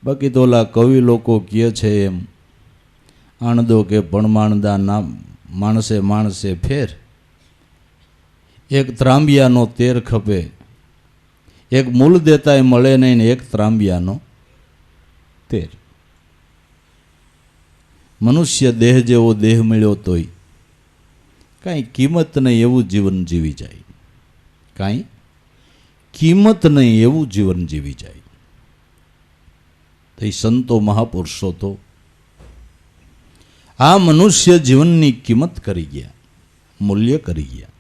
[SPEAKER 1] બાકી તો ઓલા કવિ લોકો કહે છે એમ, આણદો કે પણમાણદા નામ માણસે માણસે ફેર, એક ત્રાંબિયાનો તેર ખપે, એક મૂળ દેતાય મળે નહીં ને એક ત્રાંબિયાનો તેર. મનુષ્ય દેહ જેવો દેહ મળ્યો તોય કાંઈ કિંમત નહીં એવું જીવન જીવી જાય, કાંઈ કિંમત નહીં એવું જીવન જીવી જાય. તો એ સંતો મહાપુરુષો તો આ મનુષ્ય જીવનની કિંમત કરી ગયા, મૂલ્ય કરી ગયા.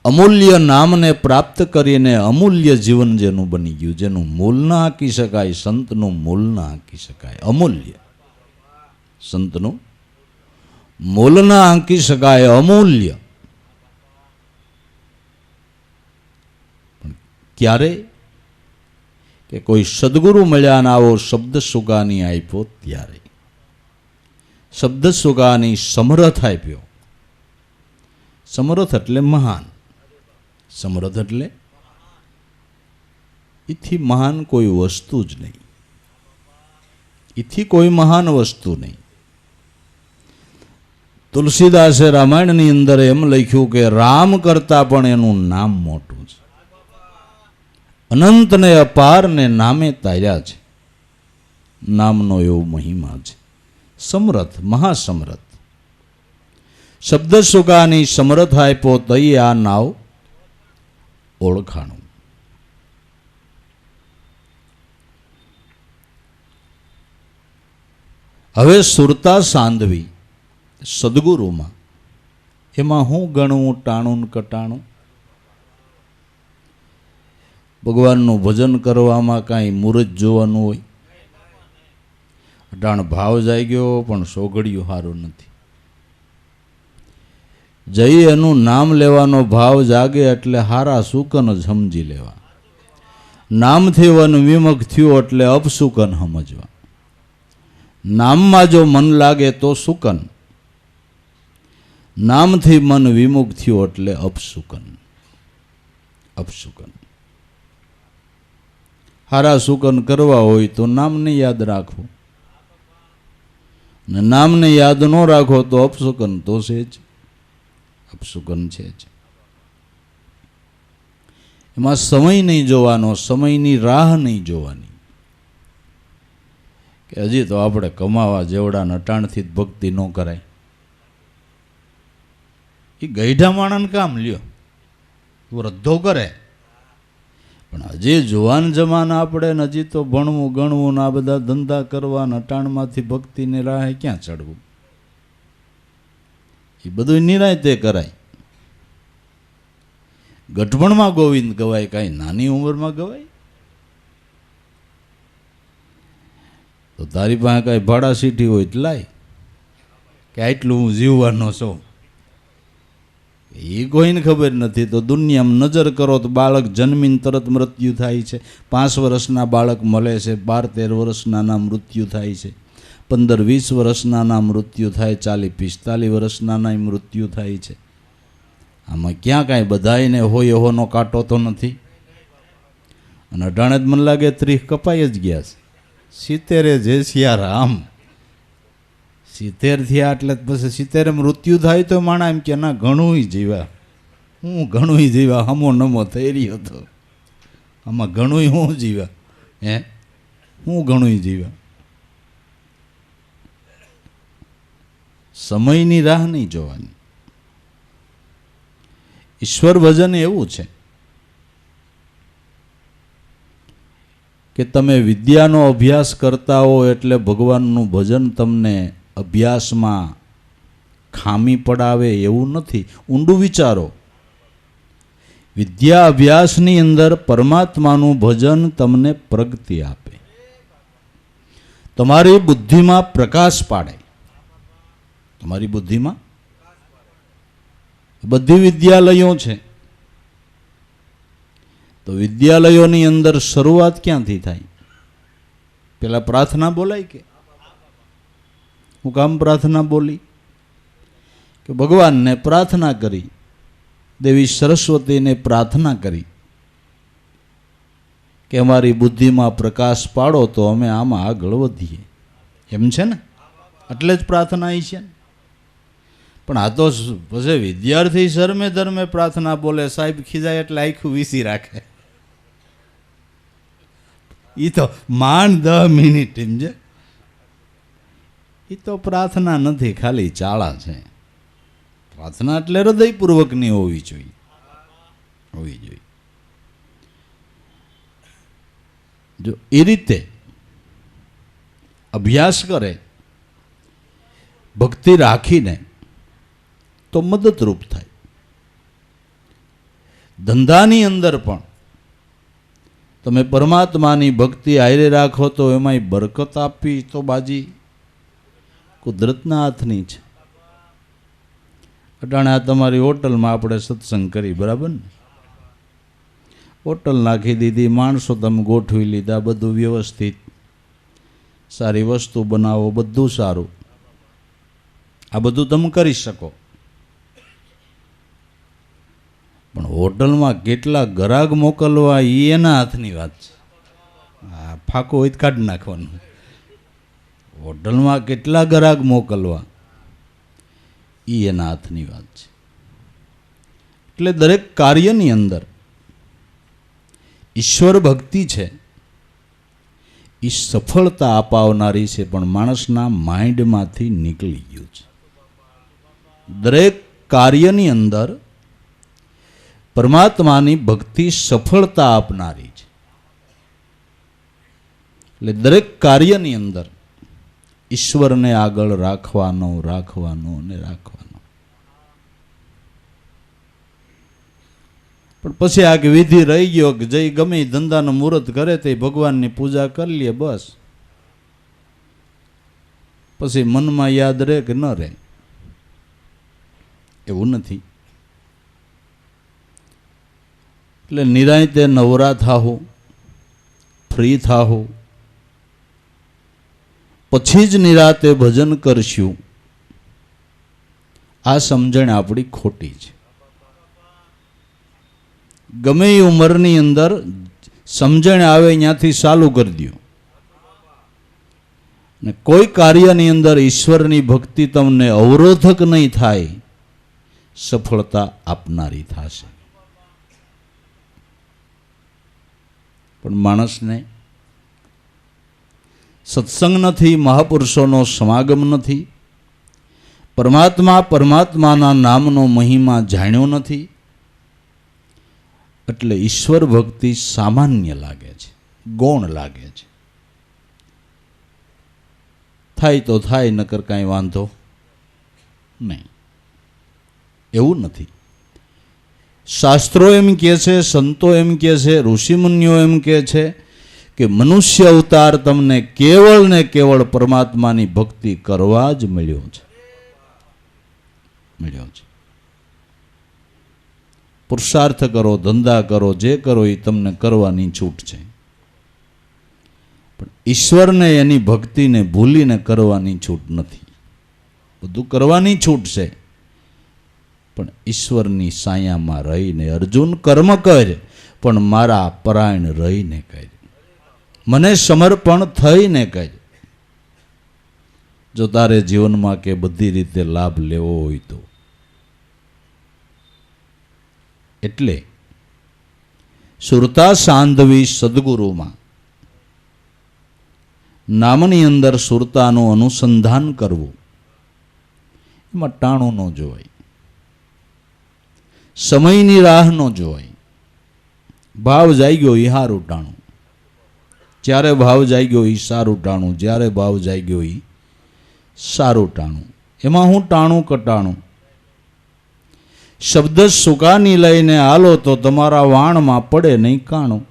[SPEAKER 1] અમૂલ્ય નામને પ્રાપ્ત કરીને અમૂલ્ય જીવન જેનું બની ગયું, જેનું મૂલ ના આંકી શકાય, સંતનું મૂલ ના આંકી શકાય. અમૂલ્ય સંતનું મૂલ ના આંકી શકાય, અમૂલ્ય. પણ ક્યારે? કે કોઈ સદગુરુ મળ્યા ને આવો શબ્દ સુગાની આપ્યો ત્યારે. શબ્દ સુગાની સમરથ આપ્યો. સમરથ એટલે મહાન, સમરથ એટલે એથી મહાન કોઈ વસ્તુ જ નહીં, એથી કોઈ મહાન વસ્તુ નહીં. તુલસીદાસે રામાયણની અંદર એમ લખ્યું કે રામ કરતા પણ એનું નામ મોટું છે. અનંત ને અપાર ને નામે તાર્યા છે, નામનો એવો મહિમા છે. સમરથ, મહાસમરથ. શબ્દ સુગાની સમરથ આપ્યો તઈ આ નાવ ઓળખાણું. હવે સુરતા સાંધવી સદગુરુમાં, એમાં હું ગણવું ટાણું કટાણું? ભગવાનનું ભજન કરવામાં કાંઈ મુહૂર્ત જોવાનું હોય? અટાણ ભાવ જાગ્યો પણ સોગડિયું સારું નથી. જઈ એનું નામ લેવાનો ભાવ જાગે એટલે હારા સુકન જ સમજી લેવા. નામથી વન વિમુખ થયું એટલે અપસુકન સમજવા. નામમાં જો મન લાગે તો સુકન, નામથી મન વિમુખ થયું એટલે અપસુકન. અપસુકન. હારા સુકન કરવા હોય તો નામને યાદ રાખવું, ને નામને યાદ ન રાખો તો અપસુકન તો છે જ, અપસુકન છે જ. એમાં સમય નહીં જોવાનો, સમયની રાહ નહીં જોવાની કે હજી તો આપણે કમાવા જેવડા નટાણથી જ ભક્તિ ન કરાય. એ ગઈઢા માણસને કામ લ્યો, વૃદ્ધો કરે. પણ હજી જુવાન જમાના આપણે ને હજી તો ભણવું ગણવું ને આ બધા ધંધા કરવા, નટાણમાંથી ભક્તિની રાહે ક્યાં ચડવું? એ બધું નિરાંતે કરાય. ગઢપણમાં ગોવિંદ ગવાય, કાંઈ નાની ઉંમરમાં ગવાય? તો તારી પાસે કાંઈ ભાડા સીટી હોય તો લાય, કે આટલું હું જીવવાનો છું. એ કોઈને ખબર નથી. તો દુનિયામાં નજર કરો તો બાળક જન્મીને તરત મૃત્યુ થાય છે. 5 વર્ષના બાળક મળે છે, 12-13 વર્ષના મૃત્યુ થાય છે, 15-20 વર્ષના મૃત્યુ થાય, 40-45 વર્ષના મૃત્યુ થાય છે. આમાં ક્યાં કાંઈ બધાને હોય એહોનો કાંટો તો નથી. અને અઢાણે જ મને લાગે 30 કપાઈ જ ગયા છે. 70 જે સિયાર આમ 70 થયા એટલે પછી 70 મૃત્યુ થાય તો માણા એમ કે ના ઘણું જીવ્યા, હું ઘણું જીવ્યા, હમો નમો થઈ રહ્યો હતો. આમાં ઘણું હું જીવ્યા, હે હું ઘણું જીવ્યા. સમયની રાહ નહીં જોવાની. ઈશ્વર ભજન એવું છે કે તમે વિદ્યાનો અભ્યાસ કરતા હો એટલે ભગવાનનું ભજન તમને અભ્યાસમાં ખામી પડાવે એવું નથી. ઊંડું વિચારો. વિદ્યા અભ્યાસની અંદર પરમાત્માનું ભજન તમને પ્રગતિ આપે, તમારી બુદ્ધિમાં પ્રકાશ પાડે. તમારી બુદ્ધિમાં બધી વિદ્યાલયો છે, તો વિદ્યાલયોની અંદર શરૂઆત ક્યાંથી થાય? પેલા પ્રાર્થના બોલાય કે હું કામ પ્રાર્થના બોલી? કે ભગવાનને પ્રાર્થના કરી, દેવી સરસ્વતીને પ્રાર્થના કરી કે અમારી બુદ્ધિમાં પ્રકાશ પાડો તો અમે આમાં આગળ વધીએ. એમ છે ને, એટલે જ પ્રાર્થના છે ને. પણ આ તો પછી વિદ્યાર્થી શરમે ધર્મે પ્રાર્થના બોલે, સાહેબ ખીજાય એટલે આખું વીસી રાખે. એ તો માંડ 10 મિનિટ સમજે. એ તો પ્રાર્થના નથી, ખાલી ચાળા છે. પ્રાર્થના એટલે હૃદયપૂર્વકની હોવી જોઈએ, હોવી જોઈએ. જો એ રીતે અભ્યાસ કરે, ભક્તિ રાખીને, તો મદદરૂપ થાય. ધંધાની અંદર પણ તમે પરમાત્માની ભક્તિ હારે રાખો તો એમાંય બરકત આપવી તો બાજી કુદરતના હાથની છે. અટાણે આ તમારી હોટલમાં આપણે સત્સંગ કરી, બરાબર ને? હોટલ નાખી દીધી, માણસો તમે ગોઠવી લીધા, બધું વ્યવસ્થિત, સારી વસ્તુ બનાવો, બધું સારું. આ બધું તમે કરી શકો. પણ હોટલમાં કેટલા ગ્રાહક મોકલવા એ એના હાથની વાત છે. હા, ફાંકો હોય તો કાઢી નાખવાનું. હોટલમાં કેટલા ગ્રાહક મોકલવા એ એના હાથની વાત છે. એટલે દરેક કાર્યની અંદર ઈશ્વર ભક્તિ છે એ સફળતા અપાવનારી છે, પણ માણસના માઇન્ડમાંથી નીકળી ગયું છે. દરેક કાર્યની અંદર પરમાત્માની ભક્તિ સફળતા આપનારી છે. એટલે દરેક કાર્યની અંદર ઈશ્વરને આગળ રાખવાનો અને રાખવાનો. પણ પછી આ વિધિ રહી ગયો કે જઈ ગમે ધંધાનું મુહૂર્ત કરે તે ભગવાનની પૂજા કરી લે, બસ. પછી મનમાં યાદ રહે કે ન રહે, એવું નથી. એટલે નિરાંતે નવરા થાહો, ફ્રી થાહો, પછી જ નિરાતે ભજન કરશું. આ સમજણ આપણી ખોટી છે. ગમે એ ઉંમરની અંદર સમજણ આવે ત્યાંથી ચાલુ કરી દો. ને કોઈ કાર્યની અંદર ઈશ્વરની ભક્તિ તમને અવરોધક નહીં થાય, સફળતા આપનારી થશે. પણ માણસને સત્સંગ નથી, મહાપુરુષોનો સમાગમ નથી, પરમાત્માના નામનો મહિમા જાણ્યો નથી, એટલે ઈશ્વર ભક્તિ સામાન્ય લાગે છે, ગૌણ લાગે છે. થાય તો થાય, નકર કાંઈ વાંધો નહીં, એવું નથી. શાસ્ત્રો એમ કહે છે, સંતો એમ કહે છે, ઋષિમુનિઓ એમ કહે છે કે મનુષ્ય અવતાર તમને કેવળ ને કેવળ પરમાત્માની ભક્તિ કરવા જ મળ્યો છે. પુરુષાર્થ કરો, ધંધા કરો, જે કરો એ તમને કરવાની છૂટ છે, પણ ઈશ્વરને એની ભક્તિને ભૂલીને કરવાની છૂટ નથી. બધું કરવાની છૂટ છે, પણ ઈશ્વરની સાયામાં રહીને. અર્જુન કર્મ કર, પણ મારા પરાયણ રહીને કર, મને સમર્પણ થઈને કર. જો તારે જીવનમાં કે બધી રીતે લાભ લેવો હોય તો. એટલે સુરતા સાંધવી સદગુરુમાં નામની અંદર સુરતાનું અનુસંધાન કરવું, એમાં ટાણું ન જોવાય, સમયની રાહ ન જોવાય. ભાવ જાગ્યો એ સારું ટાણું, જ્યારે ભાવ જાગ્યો એ સારું ટાણું, જ્યારે ભાવ જાગ્યો એ સારું ટાણું. એમાં હું ટાણું કટાણું. શબ્દ સુકાની લઈને હાલો તો તમારા વાણમાં પડે નહીં કાણું.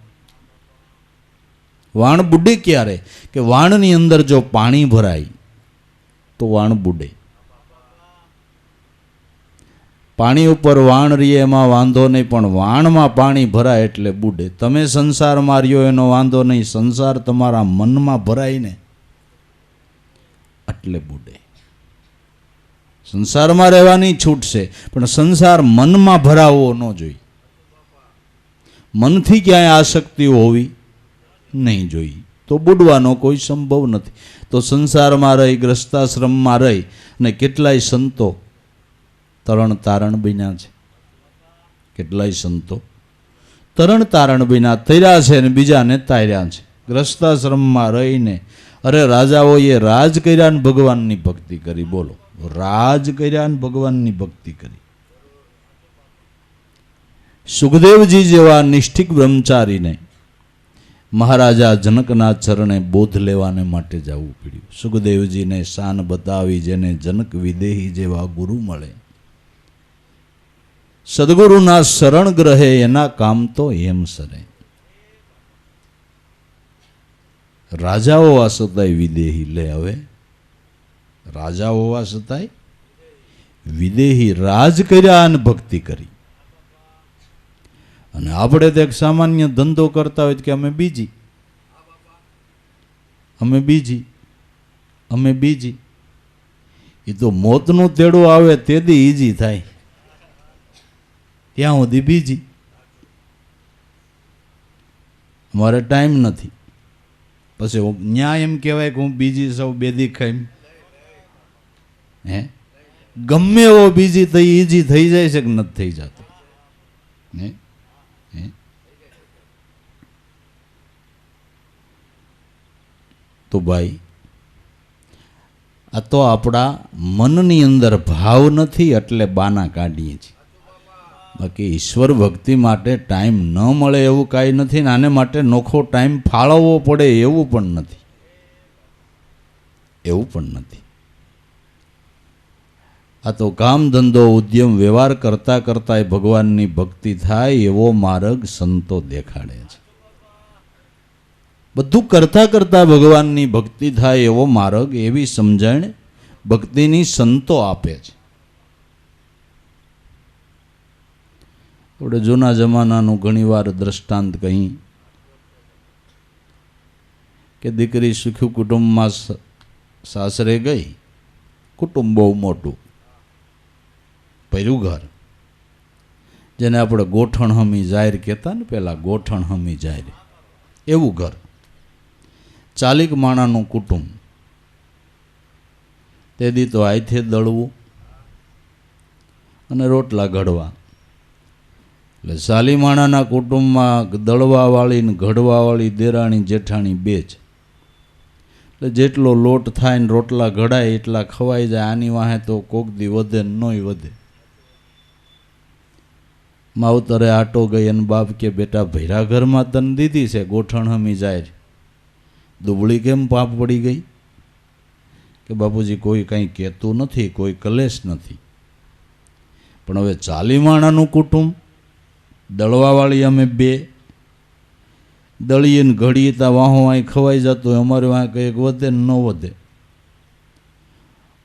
[SPEAKER 1] વાણ બુડે ક્યારે? કે વાણની અંદર જો પાણી ભરાય તો વાણ બુડે. પાણી ઉપર વાણ રીએ એમાં વાંધો નહીં, પણ વાણમાં પાણી ભરાય એટલે બુડે. તમે સંસાર માર્યો એનો વાંધો નહીં, સંસાર તમારા મનમાં ભરાય ને એટલે બુડે. સંસારમાં રહેવાની છૂટ છે, પણ સંસાર મનમાં ભરાવવો ન જોઈએ. મનથી ક્યાંય આસક્તિ હોવી નહીં જોઈએ, તો બુડવાનો કોઈ સંભવ નથી. તો સંસારમાં રહી, ગ્રસ્તાશ્રમમાં રહી ને કેટલાય સંતો તરણ તારણ બન્યા છે. કેટલાય સંતો તરણ તારણ બન્યા, તર્યા છે ને બીજાને તાર્યા છે. ગ્રસ્તાશ્રમમાં રહીને, અરે રાજાઓએ રાજ કર્યા ને ભગવાનની ભક્તિ કરી. બોલો, રાજ કર્યા ને ભગવાનની ભક્તિ કરી. સુખદેવજી જેવા નિષ્ઠિક બ્રહ્મચારીને મહારાજા જનકના ચરણે બોધ લેવાને માટે જવું પડ્યું. સુખદેવજીને શાન બતાવી જેને જનક વિદેહી જેવા ગુરુ મળે, સદગુરુના શરણ ગ્રહે એના કામ તો એમ સરે. રાજા હોવા છતાંય વિદેહી. લે હવે, રાજા હોવા છતાંય વિદેહી, રાજ કર્યા અને ભક્તિ કરી. અને આપણે તો એક સામાન્ય ધંધો કરતા હોય કે અમે બીજી, અમે બીજી, અમે બીજી. એ તો મોતનું તેડું આવે તેથી ઈજી થાય, ત્યાં સુધી બીજી. મારે ટાઈમ નથી, પછી ન્યાય એમ કહેવાય કે હું બીજી સૌ બેદી ખાઈ. હે, ગમે એવો બીજી થઈ ઈજી થઈ જાય છે કે નથી થઈ જતો? હે, તો ભાઈ, આ તો આપણા મનની અંદર ભાવ નથી એટલે બાના કાઢીએ છીએ. બાકી ઈશ્વર ભક્તિ માટે ટાઈમ ન મળે એવું કાંઈ નથી, ને આને માટે નોખો ટાઈમ ફાળવવો પડે એવું પણ નથી, એવું પણ નથી. આ તો કામ ધંધો ઉદ્યમ વ્યવહાર કરતાં કરતાં ભગવાનની ભક્તિ થાય એવો માર્ગ સંતો દેખાડે છે. બધું કરતાં કરતાં ભગવાનની ભક્તિ થાય એવો માર્ગ, એવી સમજણ ભક્તિની સંતો આપે છે. આપણે જૂના જમાનાનું ઘણીવાર દ્રષ્ટાંત કહી કે દીકરી સુખી કુટુંબમાં સાસરે ગઈ. કુટુંબ બહુ મોટું, પહેલું ઘર, જેને આપણે ગોઠણ હમી જાહેર કહેતા ને, પહેલાં ગોઠણ હમી જાહેર, એવું ઘર. 40 માણાનું કુટુંબ. તે દી તો હાથે દળવું અને રોટલા ઘડવા. એટલે 40 માણાના કુટુંબમાં દળવાવાળી ને ઘડવાવાળી દેરાણી જેઠાણી બે જ. એટલે જેટલો લોટ થાય ને રોટલા ઘડાય એટલા ખવાઈ જાય. આની વાહે તો કોક દી વધે ને નોય વધે. માવતરે આટો ગઈ અને બાપ કે બેટા ભૈરા ઘરમાં તને દીધી છે ગોઠણ હમી જાય, દુબળી કેમ પાપ પડી ગઈ? કે બાપુજી કોઈ કંઈ કહેતું નથી, કોઈ કલેશ નથી, પણ હવે 40 માણાનું કુટુંબ, દળવાવાળી અમે બે, દળીએ ને ઘડીએ ત્યાં વાહો અહીં ખવાઈ જતો, અમારે વાં કંઈક વધે ને ન વધે.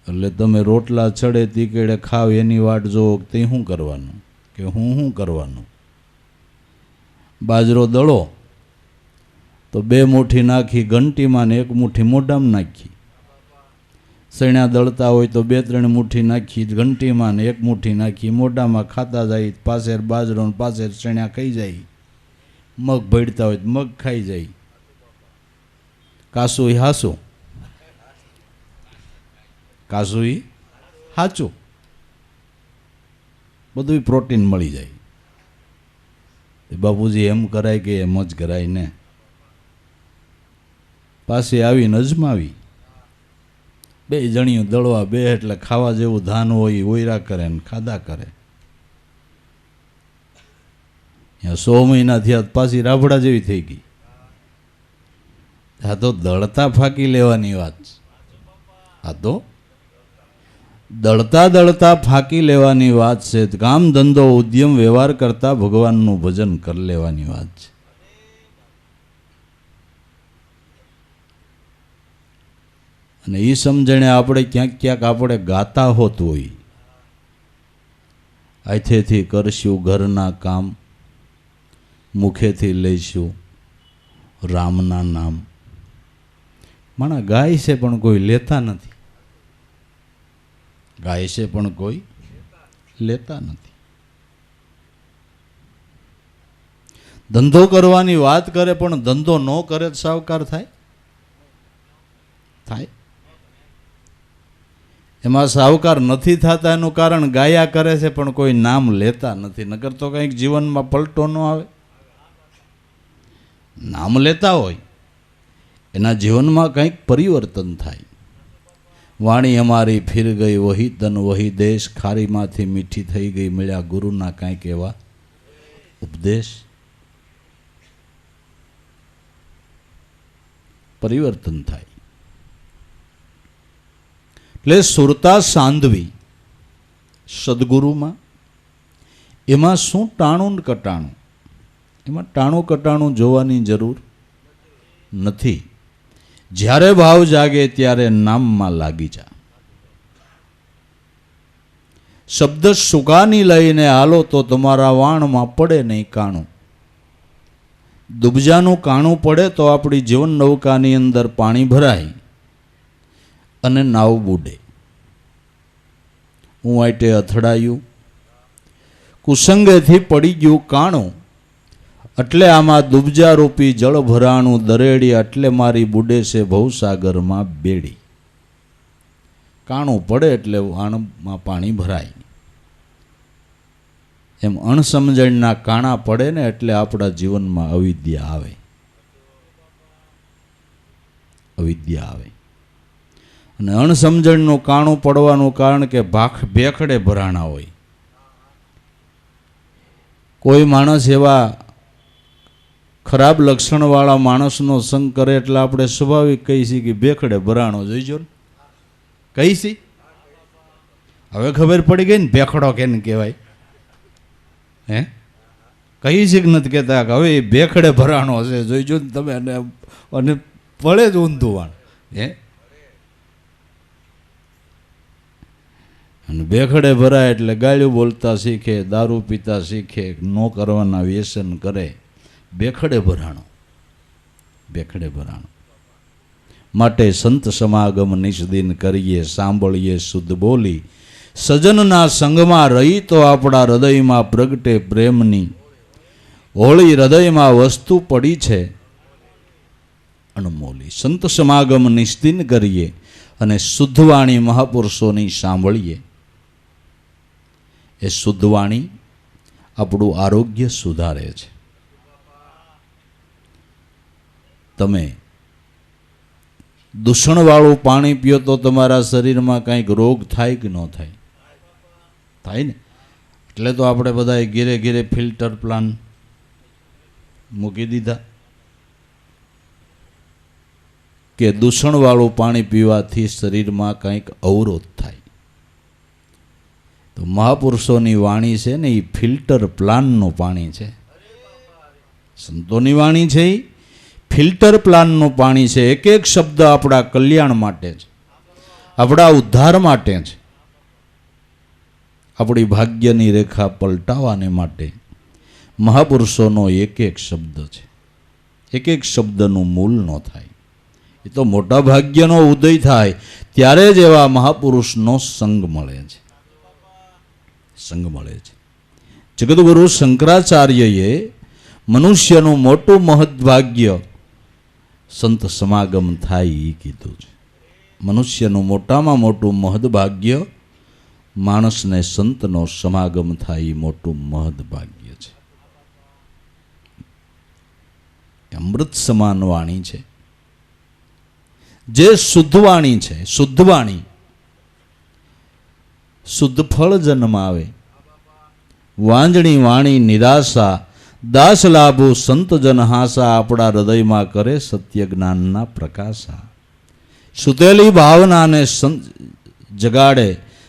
[SPEAKER 1] એટલે તમે રોટલા ચડે તીકેડે ખાવ એની વાટ જોવો તે શું કરવાનું, કે હું શું કરવાનું? બાજરો દળો તો 2 મુઠ્ઠી નાખી ઘંટીમાં ને 1 મુઠ્ઠી મોઢામાં નાખી. સણ્યા દળતા હોય તો 2-3 મુઠ્ઠી નાખી ઘંટીમાં ને 1 મુઠ્ઠી નાખી મોઢામાં, ખાતા જાય. પાસેર બાજરો ને પાસેર સણ્યા ખાઈ જાય. મગ ભેડતા હોય તો મગ ખાઈ જાય. કાસું હાસું, કાસું હાચું, બધું પ્રોટીન મળી જાય. બાપુજી એમ કરાય કે એમ જ કરાય ને. પાછી આવીને અજમાવી, બે જણીયું દળવા બે એટલે ખાવા જેવું ધાન હોય ઓયરા કરે ને ખાધા કરે. 100 મહિના થયા પાછી રાભડા જેવી થઈ ગઈ. આ તો દળતા ફાંકી લેવાની વાત છે. આ તો દળતા દળતા ફાંકી લેવાની વાત છે. કામ ધંધો ઉદ્યમ વ્યવહાર કરતા ભગવાનનું ભજન કરી લેવાની વાત છે. અને એ સમજણે આપણે ક્યાંક ક્યાંક આપણે ગાતા હોત હોય, આથેથી કરશું ઘરના કામ, મુખેથી લઈશું રામના નામ. માણા ગાય છે પણ કોઈ લેતા નથી. ગાય છે પણ કોઈ લેતા નથી. ધંધો કરવાની વાત કરે પણ ધંધો ન કરે તો સાવકાર થાય? થાય? એમાં સાવકાર નથી થતા એનું કારણ ગાયા કરે છે પણ કોઈ નામ લેતા નથી. નકર તો કંઈક જીવનમાં પલટો ન આવે. નામ લેતા હોય એના જીવનમાં કંઈક પરિવર્તન થાય. વાણી અમારી ફિર ગઈ વહી તન વહી દેશ, ખારીમાંથી મીઠી થઈ ગઈ મળ્યા ગુરુના કાંઈક એવા ઉપદેશ. પરિવર્તન થાય. એટલે સુરતા સાંધવી સદગુરુમાં એમાં શું ટાણું ને કટાણું? એમાં ટાણું કટાણું જોવાની જરૂર નથી. જ્યારે ભાવ જાગે ત્યારે નામમાં લાગી જા. શબ્દ સુકાની લઈને હાલો તો તમારા વાણમાં પડે નહીં કાણું. દુબજાનું કાણું પડે તો આપણી જીવન નૌકાની અંદર પાણી ભરાય અને નાવ બુડે. હું આટે અથડાયું, કુસંગેથી પડી ગયું કાણું, એટલે આમાં દુબજા રૂપી જળ ભરાણું દરેડી, એટલે મારી બુડે છે ભવસાગરમાં બેડી. કાણું પડે એટલે વાણમાં પાણી ભરાય. એમ અણસમજણના કાણા પડે ને એટલે આપણા જીવનમાં અવિદ્યા આવે. અવિદ્યા આવે. અને અણસમજણનું કાણું પડવાનું કારણ કે ભેખડે ભરાણા હોય. કોઈ માણસ એવા ખરાબ લક્ષણવાળા માણસનો સંગ કરે એટલે આપણે સ્વાભાવિક કહીશી કે ભેખડે ભરાણો. જોઈજો ને કહીશી. હવે ખબર પડી ગઈ ને ભેખડો કેને કહેવાય. હે કહી છે કે નથી કહેતા કે હવે એ ભેખડે ભરાણો હશે. જોઈજો ને તમે. અને પડે જ ઊંધું વાણ. હે અને ભેખડે ભરાય એટલે ગાળ્યું બોલતા શીખે, દારૂ પીતા શીખે, ન કરવાના વ્યસન કરે. ભેખડે ભરાણો. ભેખડે ભરાણો. માટે સંત સમાગમ નિષ્દિન કરીએ, સાંભળીએ શુદ્ધ બોલી. સજનના સંગમાં રહી તો આપણા હૃદયમાં પ્રગટે પ્રેમની હોળી. હૃદયમાં વસ્તુ પડી છે અણમોલી. સંત સમાગમ નિષ્દિન કરીએ અને શુદ્ધવાણી મહાપુરુષોની સાંભળીએ. એ શુદ્ધવાણી આપણું આરોગ્ય સુધારે છે. તમે દૂષણવાળું પાણી પીઓ તો તમારા શરીરમાં કંઈક રોગ થાય કે ન થાય? થાય ને. એટલે તો આપણે બધાએ ઘેરે ઘેરે ફિલ્ટર પ્લાન મૂકી દીધા કે દૂષણવાળું પાણી પીવાથી શરીરમાં કંઈક અવરોધ થાય. તો મહાપુરુષોની વાણી છે ને એ ફિલ્ટર પ્લાનનું પાણી છે. સંતોની વાણી છે એ ફિલ્ટર પ્લાનનું પાણી છે. એક એક શબ્દ આપણા કલ્યાણ માટે છે, આપણા ઉદ્ધાર માટે છે, આપણી ભાગ્યની રેખા પલટાવાને માટે મહાપુરુષોનો એક એક શબ્દ છે. એક એક શબ્દનું મૂલ ન થાય. એ તો મોટા ભાગ્યનો ઉદય થાય ત્યારે જ એવા મહાપુરુષનો સંગ મળે છે. સંગ મળે છે. જગદગુરુ શંકરાચાર્યએ મનુષ્યનું મોટું મહદભાગ્ય સંત સમાગમ થાય એ કીધું છે. મનુષ્યનું મોટામાં મોટું મહદભાગ્ય માણસને સંતનો સમાગમ થાય એ મોટું મહદભાગ્ય છે. અમૃત સમાન વાણી છે, જે શુદ્ધ વાણી છે, શુદ્ધ વાણી, શુદ્ધ ફળ જન્માવે. વાંજણી વાણી નિરાશા, દાસ લાભો સંત જન હાસા, આપણા હૃદયમાં કરે સત્ય જ્ઞાનના પ્રકાશા. સુતેલી ભાવનાને જગાડે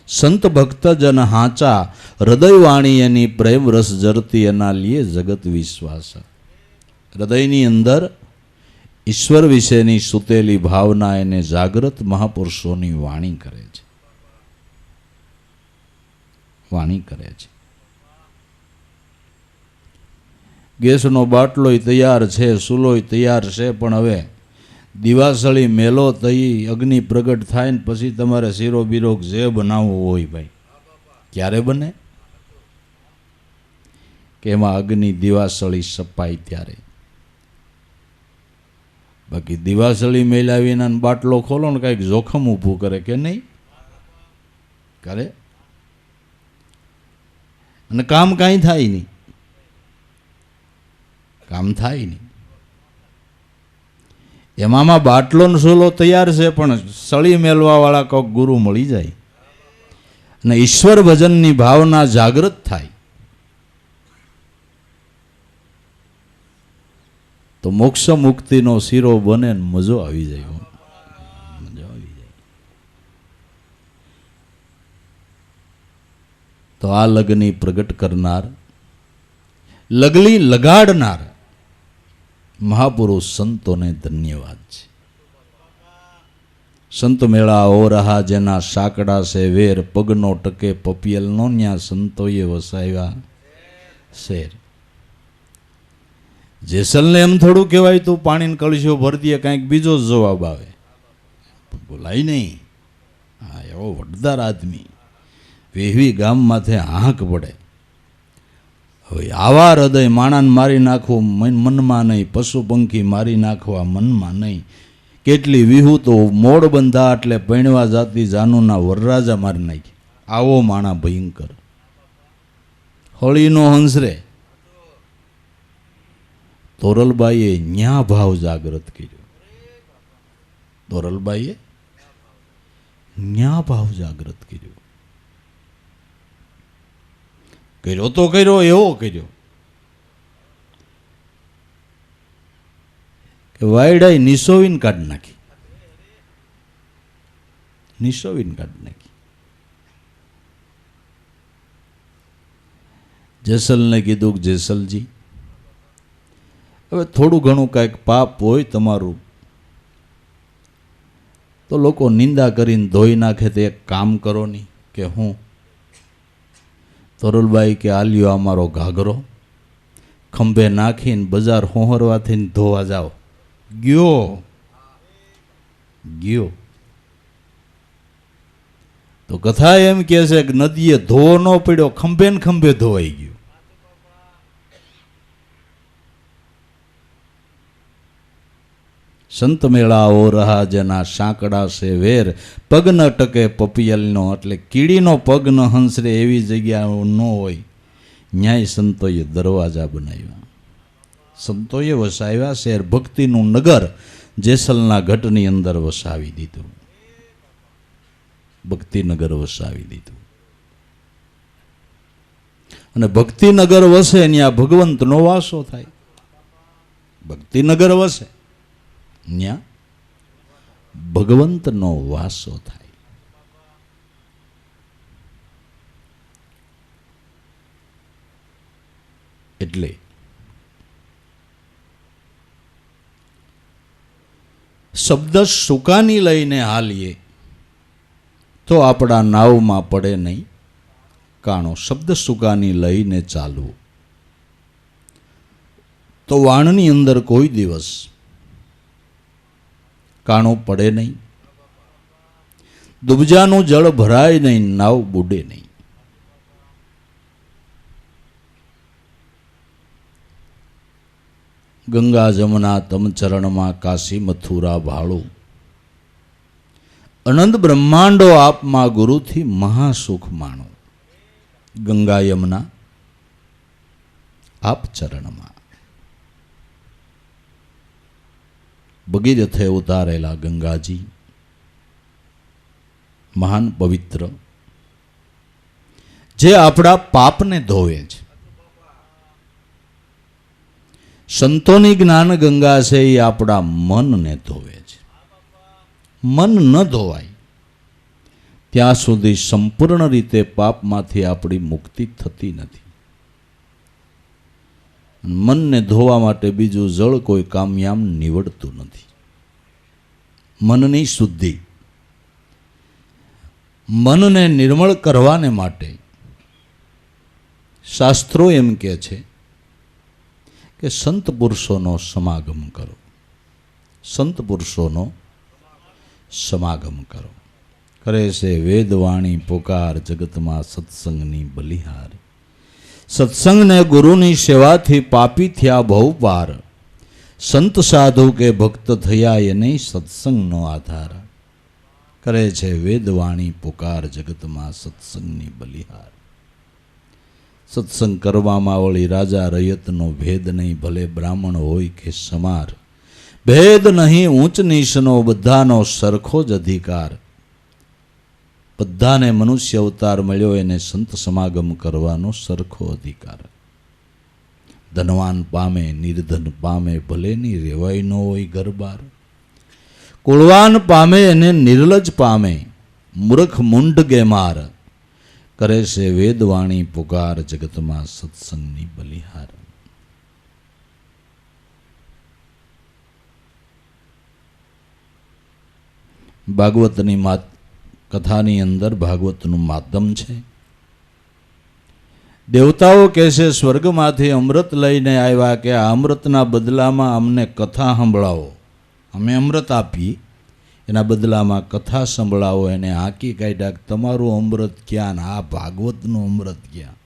[SPEAKER 1] સંત ભક્ત જન હાચા, હૃદય વાણી એની પ્રેમ રસ જરતી, એના લીએ જગત વિશ્વાસ. હૃદયની અંદર ઈશ્વર વિશેની સુતેલી ભાવના એને જાગૃત મહાપુરુષોની વાણી કરે છે, વાણી કરે છે. ગેસનો બાટલોય તૈયાર છે, સૂલોય તૈયાર છે, પણ હવે દિવાસળી મેલો થઈ અગ્નિ પ્રગટ થાય ને પછી તમારે શીરો બીરો જે બનાવવો હોય ભાઈ, ક્યારે બને? કે એમાં અગ્નિ દિવાસળી સપાય ત્યારે. બાકી દિવાસળી મેલાવીને બાટલો ખોલો ને કાંઈક જોખમ ઊભું કરે કે નહીં કરે, અને કામ કાંઈ થાય નહીં, કામ થાય નહીં. એમાં બાટલો ને સૂલો તૈયાર છે, પણ સળી મેલવા વાળા કોઈક ગુરુ મળી જાય અને ઈશ્વર ભજનની ભાવના જાગૃત થાય તો મોક્ષ મુક્તિનો શીરો બને ને મજો આવી જાય, મજો આવી જાય. તો આ લગની પ્રગટ કરનાર, લગલી લગાડનાર મહાપુરુષ સંતોને ધન્યવાદ છે. સંત મેળા ઓ રહા જેના સાકડા છે વેર, પગનો ટકે પપિયલનો ન્યા સંતોએ વસાવ્યા શેર. જેસલને એમ થોડું કહેવાય તું પાણીને કળશો ભરી દે, કાંઈક બીજો જ જવાબ આવે, બોલાય નહીં. હા, એવો વડદાર આદમી વેહવી ગામ માથે હાંક પડે. હવે આવા હૃદય માણાને મારી નાખવું મનમાં નહીં, પશુ પંખી મારી નાખવા મનમાં નહીં. કેટલી વિહુ તો મોડ બંધા એટલે પૈણવા જાતિ જાનુના વરરાજા મારી નાખી. આવો માણા ભયંકર. હોળીનો હંસરે તોરલબાઈએ ન્યા ભાવ જાગૃત કર્યો, તોરલબાઈએ ન્યા ભાવ જાગૃત કર્યો. કર્યો તો કર્યો, એવો કર્યો કે વાયડાઈ નિસોવીને કાઢી નાખી, નિસોવીને કાઢી નાખી. જેસલને કીધું કે જેસલજી, હવે થોડું ઘણું કાંઈક પાપ હોય તમારું તો લોકો નિંદા કરીને ધોઈ નાખે, તો એક કામ કરો નહીં. કે હું? તોરલબાઈ કે આલ્યો અમારો ઘાઘરો ખંભે નાખીને બજાર હોહરવાથી ધોવા જાઓ. ગયો ગયો. તો કથા એમ કહે છે કે નદીએ ધોવો ન પડ્યો, ખંભે ને ખંભે ધોવાઈ ગયો. સંત મેળા ઓ રહા જેના સાંકડા છે વેર, પગ ન ટકે પપિયલનો, એટલે કીડીનો પગ ન હંસરે એવી જગ્યા ન હોય, ન્યાય સંતોએ દરવાજા બનાવ્યા, સંતોએ વસાવ્યા શેર. ભક્તિનું નગર જેસલના ગઢની અંદર વસાવી દીધું, ભક્તિનગર વસાવી દીધું. અને ભક્તિનગર વસે ત્યાં ભગવંતનો વાસો થાય. ભક્તિનગર વસે ત્યાં ભગવંતનો વાસો થાય. એટલે શબ્દ સુકાની લઈને હાલીએ તો આપણા નાવમાં પડે નહીં કાણો. શબ્દ સુકાની લઈને ચાલવું તો વાણની અંદર કોઈ દિવસ કાણું પડે નહીં, દુબજાનું જળ ભરાય નહીં, નાવ બુડે નહીં. ગંગા જમના તમ ચરણમાં કાશી મથુરા ભાળું, અનંત બ્રહ્માંડો આપમાં ગુરુથી મહાસુખ માણો. ગંગા યમુના આપ ચરણમાં. ભગીરથે ઉતારેલા ગંગાજી મહાન પવિત્ર, જે આપણા પાપને ધોવે છે. સંતોની જ્ઞાન ગંગા છે એ આપણા મનને ધોવે છે. મન ન ધોવાય ત્યાં સુધી સંપૂર્ણ રીતે પાપમાંથી આપણી મુક્તિ થતી નથી. મનને ધોવા માટે બીજું જળ કોઈ કામયામ નીવડતું નથી. મનની શુદ્ધિ, મનને નિર્મળ કરવાને માટે શાસ્ત્રો એમ કહે છે કે સંત પુરુષોનો સમાગમ કરો. સંત પુરુષોનો સમાગમ કરો. કરે છે વેદવાણી પોકાર જગતમાં સત્સંગની બલિહાર. સત્સંગને ગુરુની સેવાથી પાપી થયા બહુ પાર. સંત સાધુ કે ભક્ત થયા એને સત્સંગનો આધાર. કરે છે વેદવાણી પોકાર જગતમાં સત્સંગની બલિહાર. સત્સંગ કરવામાં વળી રાજા રયતનો ભેદ નહીં, ભલે બ્રાહ્મણ હોય કે સમાર. ભેદ નહીં ઊંચ નીચનો, બધાનો સરખો જ અધિકાર. બધાને મનુષ્ય અવતાર મળ્યો, એને સંત સમાગમ કરવાનો સરખો અધિકાર. ધનવાન પામે નિર્ધન પામે, ભલેની રેવાય ન હોય ઘરબાર. કુળવાન પામે અને નિર્લજ પામે, મૂર્ખ મુંડ ગેમાર. કરે છે વેદવાણી પુકાર જગતમાં સત્સંગની બલિહાર. ભાગવતની કથાની અંદર ભાગવતનું માધ્યમ છે. દેવતાઓ કહે છે સ્વર્ગમાંથી અમૃત લઈને આવ્યા કે આ અમૃતના બદલામાં અમને કથા સંભળાવો. અમે અમૃત આપી, એના બદલામાં કથા સંભળાવો. એને હાંકી કાઢ્યા, તમારું અમૃત ક્યાં ને આ ભાગવતનું અમૃત ક્યાં?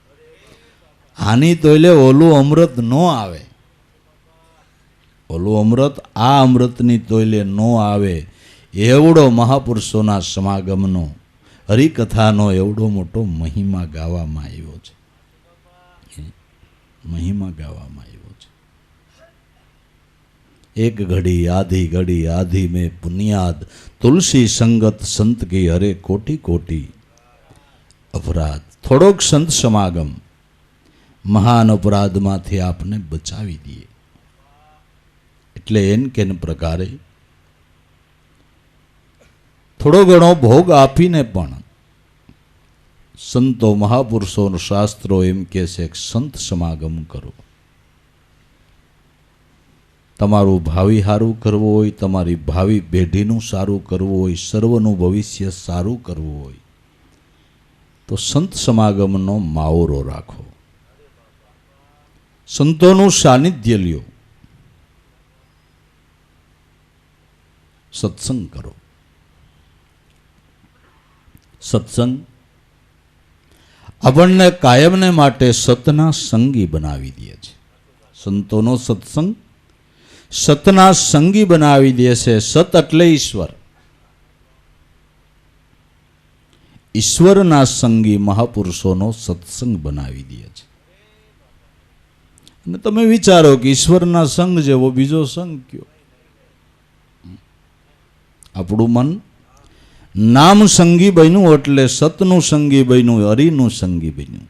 [SPEAKER 1] આની તો એટલે ઓલું અમૃત ન આવે. ઓલું અમૃત આ અમૃતની તોયલે ન આવે. એવડો મહાપુરુષોના સમાગમનો, હરિકથાનો એવડો મોટો મહિમા ગાવામાં આવ્યો છે. મહિમા ગાવામાં આવ્યો છે. એક ઘડી આધી મેં પુનિયાદ, તુલસી સંગત સંત કી હરે કોટી કોટી અપરાધ. થોડોક સંત સમાગમ મહાન અપરાધમાંથી આપને બચાવી દે. એટલે એન કેન પ્રકારે થોડો ઘણો ભોગ આપીને પણ સંતો મહાપુરુષો શાસ્ત્રો એમ કહે છે કે સંત સમાગમ કરો. તમારું ભાવિ સારું કરવું હોય, તમારી ભાવિ પેઢીનું સારું કરવું હોય, સર્વનું ભવિષ્ય સારું કરવું હોય તો સંત સમાગમનો માવરો રાખો. સંતોનું સાનિધ્ય લ્યો, સત્સંગ કરો. સત્સંગ આપણને કાયમને માટે સતના સંગી બનાવી દે છે. સંતોનો સત્સંગ સતના સંગી બનાવી દે છે. સત એટલે ઈશ્વર. ઈશ્વરના સંગી મહાપુરુષોનો સત્સંગ બનાવી દે છે. અને તમે વિચારો કે ઈશ્વરના સંગ જેવો બીજો સંગ કયો? આપણું મન નામ સંગી બન્યું એટલે સતનું સંગી બન્યું, હરિનું સંગી બન્યું.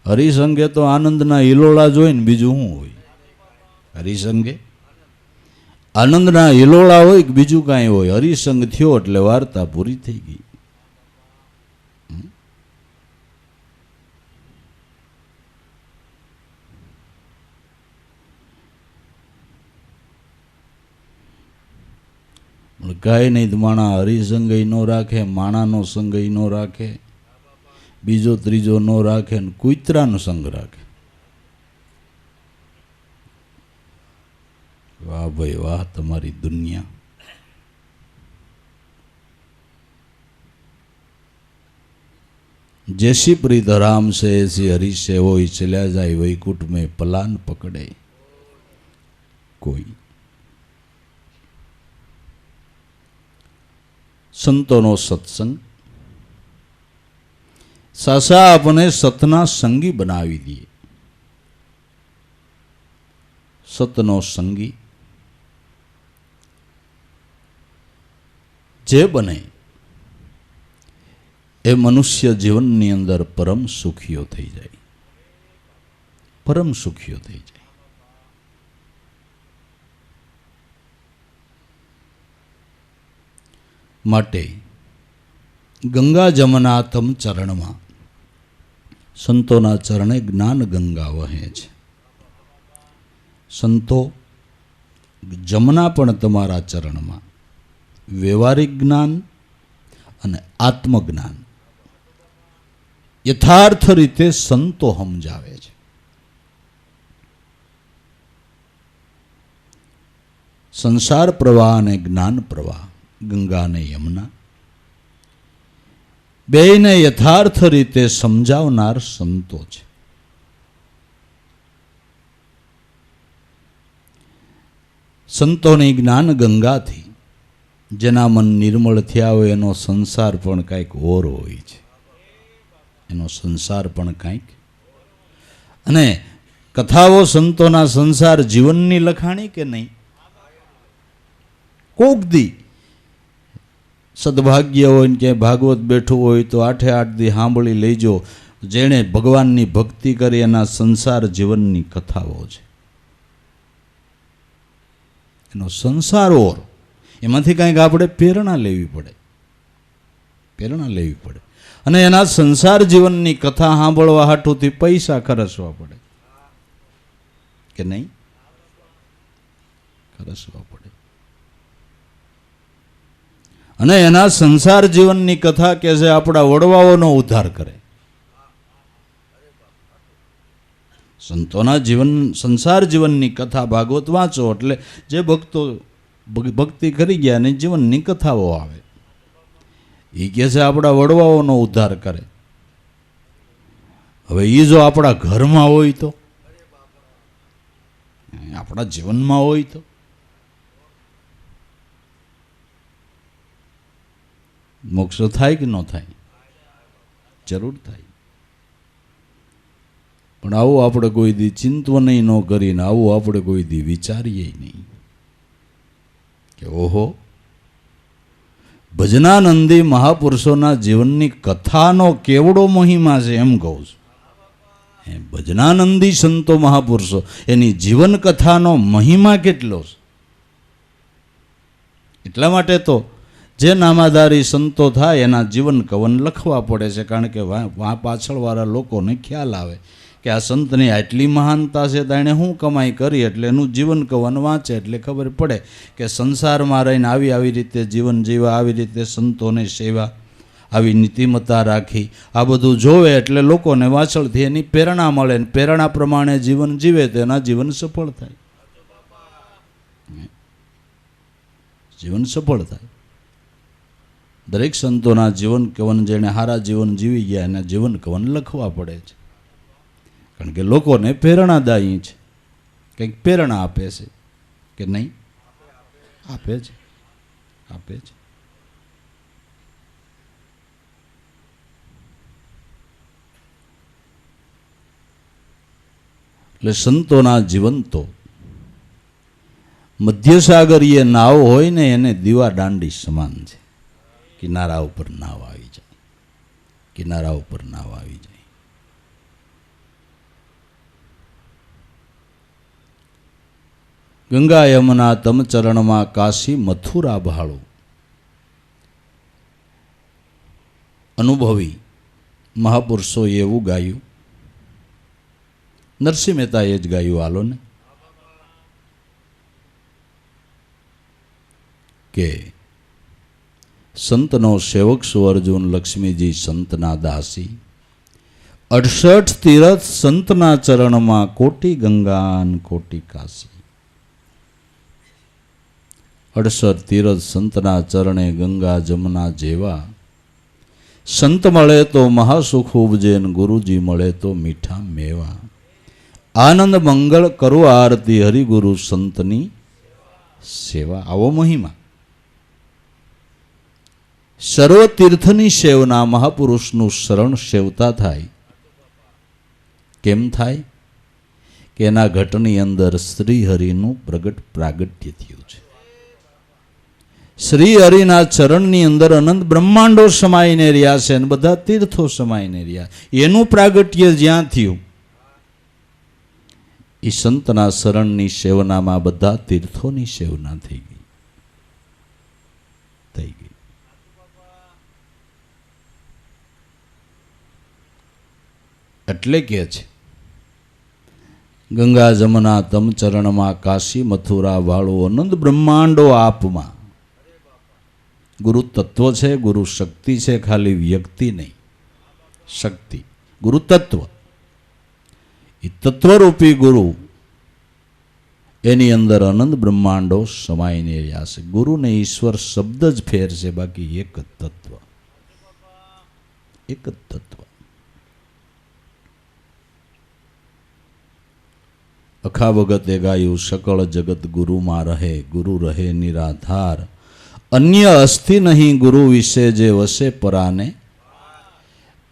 [SPEAKER 1] હરિસંગે તો આનંદના હિલોળા જોઈ ને બીજું શું હોય? હરિસંગે આનંદના હિલોળા હોય કે બીજું કાંઈ હોય? હરિસંગ થયો એટલે વાર્તા પૂરી થઈ ગઈ. કાંઈ નહીં તો માણા હરિસંગ ન રાખે, માણાનો સંગ ન રાખે, બીજો ત્રીજો ન રાખે ને કૂતરાનો સંગ રાખે. વાહ ભાઈ વાહ, તમારી દુનિયા. जैसी प्रीत राम से ऐसी हरि से होई, चला जाए वैकुंठ में पलान पकड़े कोई. સંતોનો સત્સંગ સાસા આપણે સતના સંગી બનાવી દઈએ. સતનો સંગી જે બને એ મનુષ્ય જીવનની અંદર પરમ સુખીઓ થઈ જાય, પરમ સુખીઓ થઈ જાય. માટે ગંગા જમના તમ ચરણમાં, સંતોના ચરણે જ્ઞાન ગંગા વહે છે. સંતો જમના પણ તમારા ચરણમાં વ્યવહારિક જ્ઞાન અને આત્મજ્ઞાન યથાર્થ રીતે સંતો સમજાવે છે. સંસાર પ્રવાહ અને જ્ઞાન પ્રવાહ, ગંગા અને યમુના, બેયને યથાર્થ રીતે સમજાવનાર સંતો છે. સંતોની જ્ઞાન ગંગાથી જેના મન નિર્મળ થયા હોય એનો સંસાર પણ કાંઈક ઓર હોય છે, એનો સંસાર પણ કાંઈક. અને કથાઓ સંતોના સંસાર જીવનની લખાણી કે નહીં? કોક દી સદભાગ્ય હોય ને ક્યાંય ભાગવત બેઠું હોય તો 8 દી સાંભળી લેજો. જેણે ભગવાનની ભક્તિ કરી એના સંસાર જીવનની કથાઓ છે, એનો સંસાર ઓર. એમાંથી કંઈક આપણે પ્રેરણા લેવી પડે, પ્રેરણા લેવી પડે. અને એના સંસાર જીવનની કથા સાંભળવા હાટુથી પૈસા ખર્ચવા પડે કે નહીં? ખર્ચવા પડે. અને એના સંસાર જીવનની કથા કે છે આપણા વડવાઓનો ઉદ્ધાર કરે. સંતોના જીવન સંસાર જીવનની કથા ભાગવત વાંચો એટલે જે ભક્તો ભક્તિ કરી ગયા અને જીવનની કથાઓ આવે એ કહે છે આપણા વડવાઓનો ઉદ્ધાર કરે. હવે એ જો આપણા ઘરમાં હોય તો, આપણા જીવનમાં હોય તો મોક્ષ થાય કે ન થાય? જરૂર થાય. પણ આવું આપણે કોઈ દી ચિંતન ન કરીને, આવું આપણે કોઈ દી વિચારીએ નહીં કે ઓહો ભજનાનંદી મહાપુરુષોના જીવનની કથાનો કેવડો મહિમા છે. એમ કહું છું, ભજનાનંદી સંતો મહાપુરુષો એની જીવન કથાનો મહિમા કેટલો છે. એટલા માટે તો જે નામાધારી સંતો થાય એના જીવન કવન લખવા પડે છે, કારણ કે પાછળવાળા લોકોને ખ્યાલ આવે કે આ સંતની આટલી મહાનતા છે તો એણે શું કમાઈ કરી, એટલે એનું જીવન કવન વાંચે એટલે ખબર પડે કે સંસારમાં રહીને આવી આવી રીતે જીવન જીવા, આવી રીતે સંતોને સેવા, આવી નીતિમત્તા રાખી, આ બધું જોવે એટલે લોકોને વાછળથી એની પ્રેરણા મળે ને પ્રેરણા પ્રમાણે જીવન જીવે તો એના જીવન સફળ થાય, જીવન સફળ થાય. દરેક સંતોના જીવન કવન જેણે સારા જીવન જીવી ગયા એના જીવન કવન લખવા પડે છે, કારણ કે લોકોને પ્રેરણાદાયી છે, કંઈક પ્રેરણા આપે છે કે નહીં? આપે છે, આપે છે. એટલે સંતોના જીવન તો મધ્યસાગરીય નાવ હોય ને એને દીવા દાંડી સમાન છે. કિનારા ઉપર નાવ આવી જાય, કિનારા ઉપર નાવ આવી જાય. ગંગા યમુના તમ ચરણમાં કાશી મથુરા ભાળું. અનુભવી મહાપુરુષોએ એવું ગાયું, નરસિંહ મહેતાએ જ ગાયું, હાલો ને, કે સંતનો સેવક સુ અર્જુન, લક્ષ્મીજી સંતના દાસી, 68 તીરથ સંતના ચરણમાં, કોટી ગંગાન કોટી કાશી. 68 તીરથ સંતના ચરણે ગંગા જમના જેવા, સંત મળે તો મહાસુખ ઉપજે, ગુરુજી મળે તો મીઠા મેવા. આનંદ મંગળ કરો આરતી, હરિગુરુ સંતની સેવા. આવો મહિમા. સર્વ તીર્થની સેવના મહાપુરુષનું શરણ સેવતા થાય. કેમ થાય? કે એના ઘટની અંદર શ્રીહરિનું પ્રગટ પ્રાગટ્ય થયું છે. શ્રી હરિના ચરણની અંદર અનંત બ્રહ્માંડો સમાઈને રહ્યા છે અને બધા તીર્થો સમાઈને રહ્યા. એનું પ્રાગટ્ય જ્યાં થયું એ સંતના શરણની સેવનામાં બધા તીર્થોની સેવના થઈ ગઈ. એટલે કે છે ગંગા જમના તમ ચરણમાં કાશી મથુરા વાળું અનંત બ્રહ્માંડો આપમાં. ગુરુ તત્વ છે, ગુરુ શક્તિ છે, ખાલી વ્યક્તિ નહીં, શક્તિ. ગુરુ તત્વ, એ તત્વરૂપી ગુરુ, એની અંદર અનંત બ્રહ્માંડો સમાઈને રહ્યા છે. ગુરુ ને ઈશ્વર શબ્દ જ ફેર છે, બાકી એક જ તત્વ, એક જ તત્વ. અખા વગતે ગાયું સકળ જગત ગુરુમાં રહે, ગુરુ રહે નિરાધાર. અન્ય અસ્થિ નહીં ગુરુ વિશે જે વસે પરાને,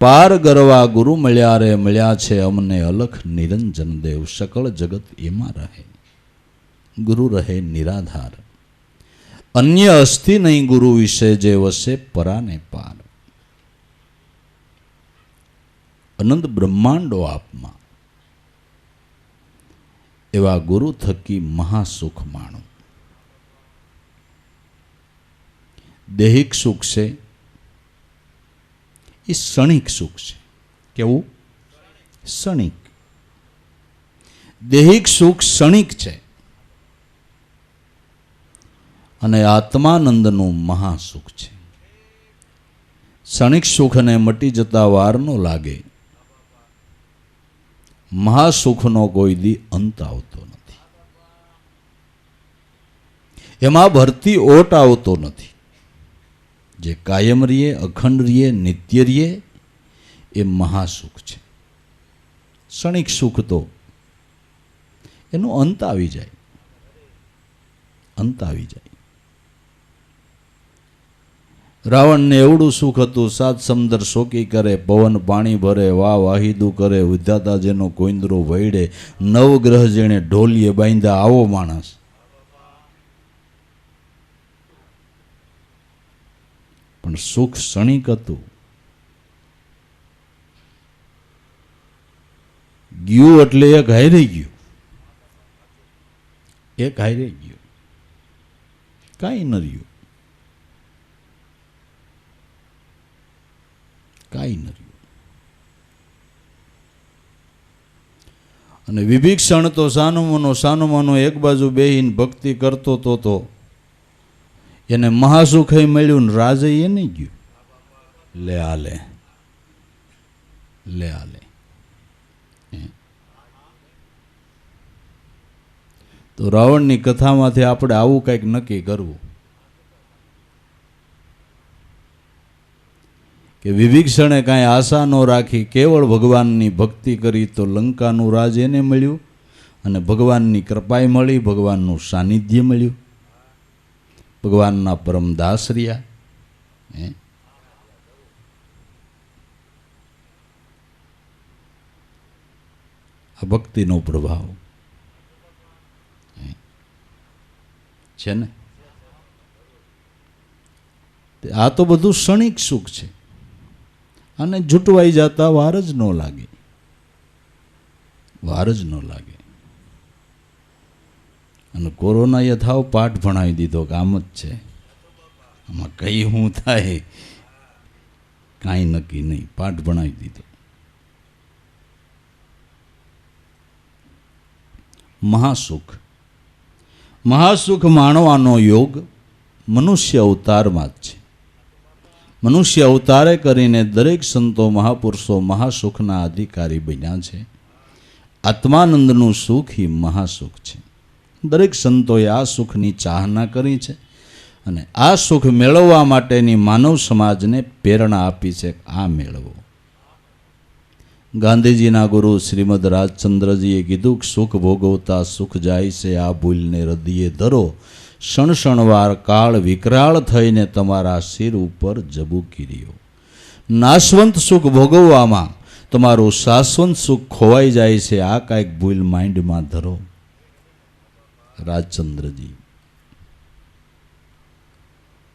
[SPEAKER 1] પાર ગરવા ગુરુ મળ્યા રે મળ્યા છે અમને અલખ નિરંજન દેવ. સકળ જગત એમાં રહે, ગુરુ રહે નિરાધાર. અન્ય અસ્થિ નહીં ગુરુ વિશે જે વસે પરાને પાર. અનંત બ્રહ્માંડો આપમાં એવા ગુરુ થકી મહાસુખ માણો. દૈહિક સુખ છે એ ક્ષણિક સુખ છે. કેવું? ક્ષણિક. દૈહિક સુખ ક્ષણિક છે અને આત્માનંદનું મહાસુખ છે. ક્ષણિક સુખને મટી જતા વાર ન લાગે. મહાસુખનો કોઈ દી અંત આવતો નથી. એમાં ભરતી ઓટ આવતો નથી. જે કાયમ રીએ, અખંડ રીએ, નિત્ય રીએ, એ મહાસુખ છે. ક્ષણિક સુખ તો એનો અંત આવી જાય, અંત આવી જાય. રાવણને એવડું સુખ હતું, સાત સમંદર શોકી કરે, પવન પાણી ભરે, વાહ વાહિદું કરે, વિધાતા જેનો કોઈંદરો વૈડે, નવગ્રહ જેણે ઢોલીએ બાંધ્યા, આવો માણસ. પણ સુખ ક્ષણિક હતું. ગયું એટલે એક હારી ગયું, એક હારી ગયું, કાંઈ ન રહ્યું, કાંઈ ન રહ્યું. અને વિભીક્ષણ તો સાનુમાનો એક બાજુ બેહીને ભક્તિ કરતો તો એને મહાસુખ મળ્યું ને રાજે એ નહીં ગયું. લે આલે, લે આલે. તો રાવણની કથામાંથી આપણે આવું કંઈક નક્કી કરવું કે વિભીક્ષણે કાંઈ આશા ન રાખી, કેવળ ભગવાનની ભક્તિ કરી તો લંકાનું રાજ એને મળ્યું અને ભગવાનની કૃપાએ મળી, ભગવાનનું સાનિધ્ય મળ્યું, ભગવાનના પરમદાસ રહ્યા. આ ભક્તિનો પ્રભાવ છે ને. આ તો બધું ક્ષણિક સુખ છે અને જૂટવાઈ જતા વાર જ ન લાગે, વાર જ ન લાગે. અને કોરોના યથાવ પાઠ ભણાવી દીધો કે આમ જ છે, આમાં કઈ શું થાય કાંઈ નક્કી નહીં, પાઠ ભણાવી દીધો. મહાસુખ, મહાસુખ માણવાનો યોગ મનુષ્ય અવતારમાં જ છે. મનુષ્ય અવતારે કરીને દરેક સંતો મહાપુરુષો મહાસુખના અધિકારી બન્યા છે. આત્માનંદનું સુખ એ મહાસુખ છે. દરેક સંતોએ આ સુખની ચાહના કરી છે અને આ સુખ મેળવવા માટેની માનવ સમાજને પ્રેરણા આપી છે. આ મેળવો. ગાંધીજીના ગુરુ શ્રીમદ રાજચંદ્રજીએ કીધું કે સુખ ભોગવતા સુખ જાય છે, આ ભૂલને હૃદયે ધરો, ક્ષણ કાળ વિકરાળ થઈને તમારા શિર ઉપર જબૂકી રહ્યો. નાશવંત સુખ ભોગવવામાં તમારું શાશ્વત સુખ ખોવાઈ જાય છે. આ કાંઈક ભૂલ માઇન્ડમાં ધરો રાજચંદ્રજી.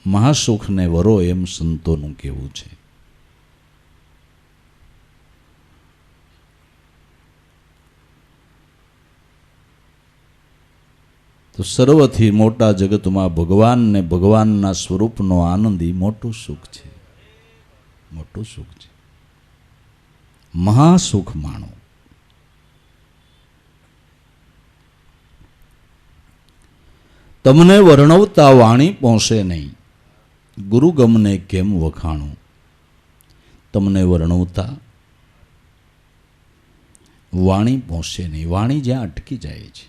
[SPEAKER 1] મહાસુખને વરો એમ સંતોનું કહેવું છે. તો સર્વથી મોટા જગતમાં ભગવાન ને ભગવાનના સ્વરૂપનો આનંદ એ મોટું સુખ છે. મોટું સુખ છે. મહાસુખ માણો. તમને વર્ણવતા વાણી પહોંચે નહીં, ગુરુ ગમને કેમ વખાણું. તમને વર્ણવતા વાણી પહોંચે નહીં. વાણી જ્યાં અટકી જાય છે.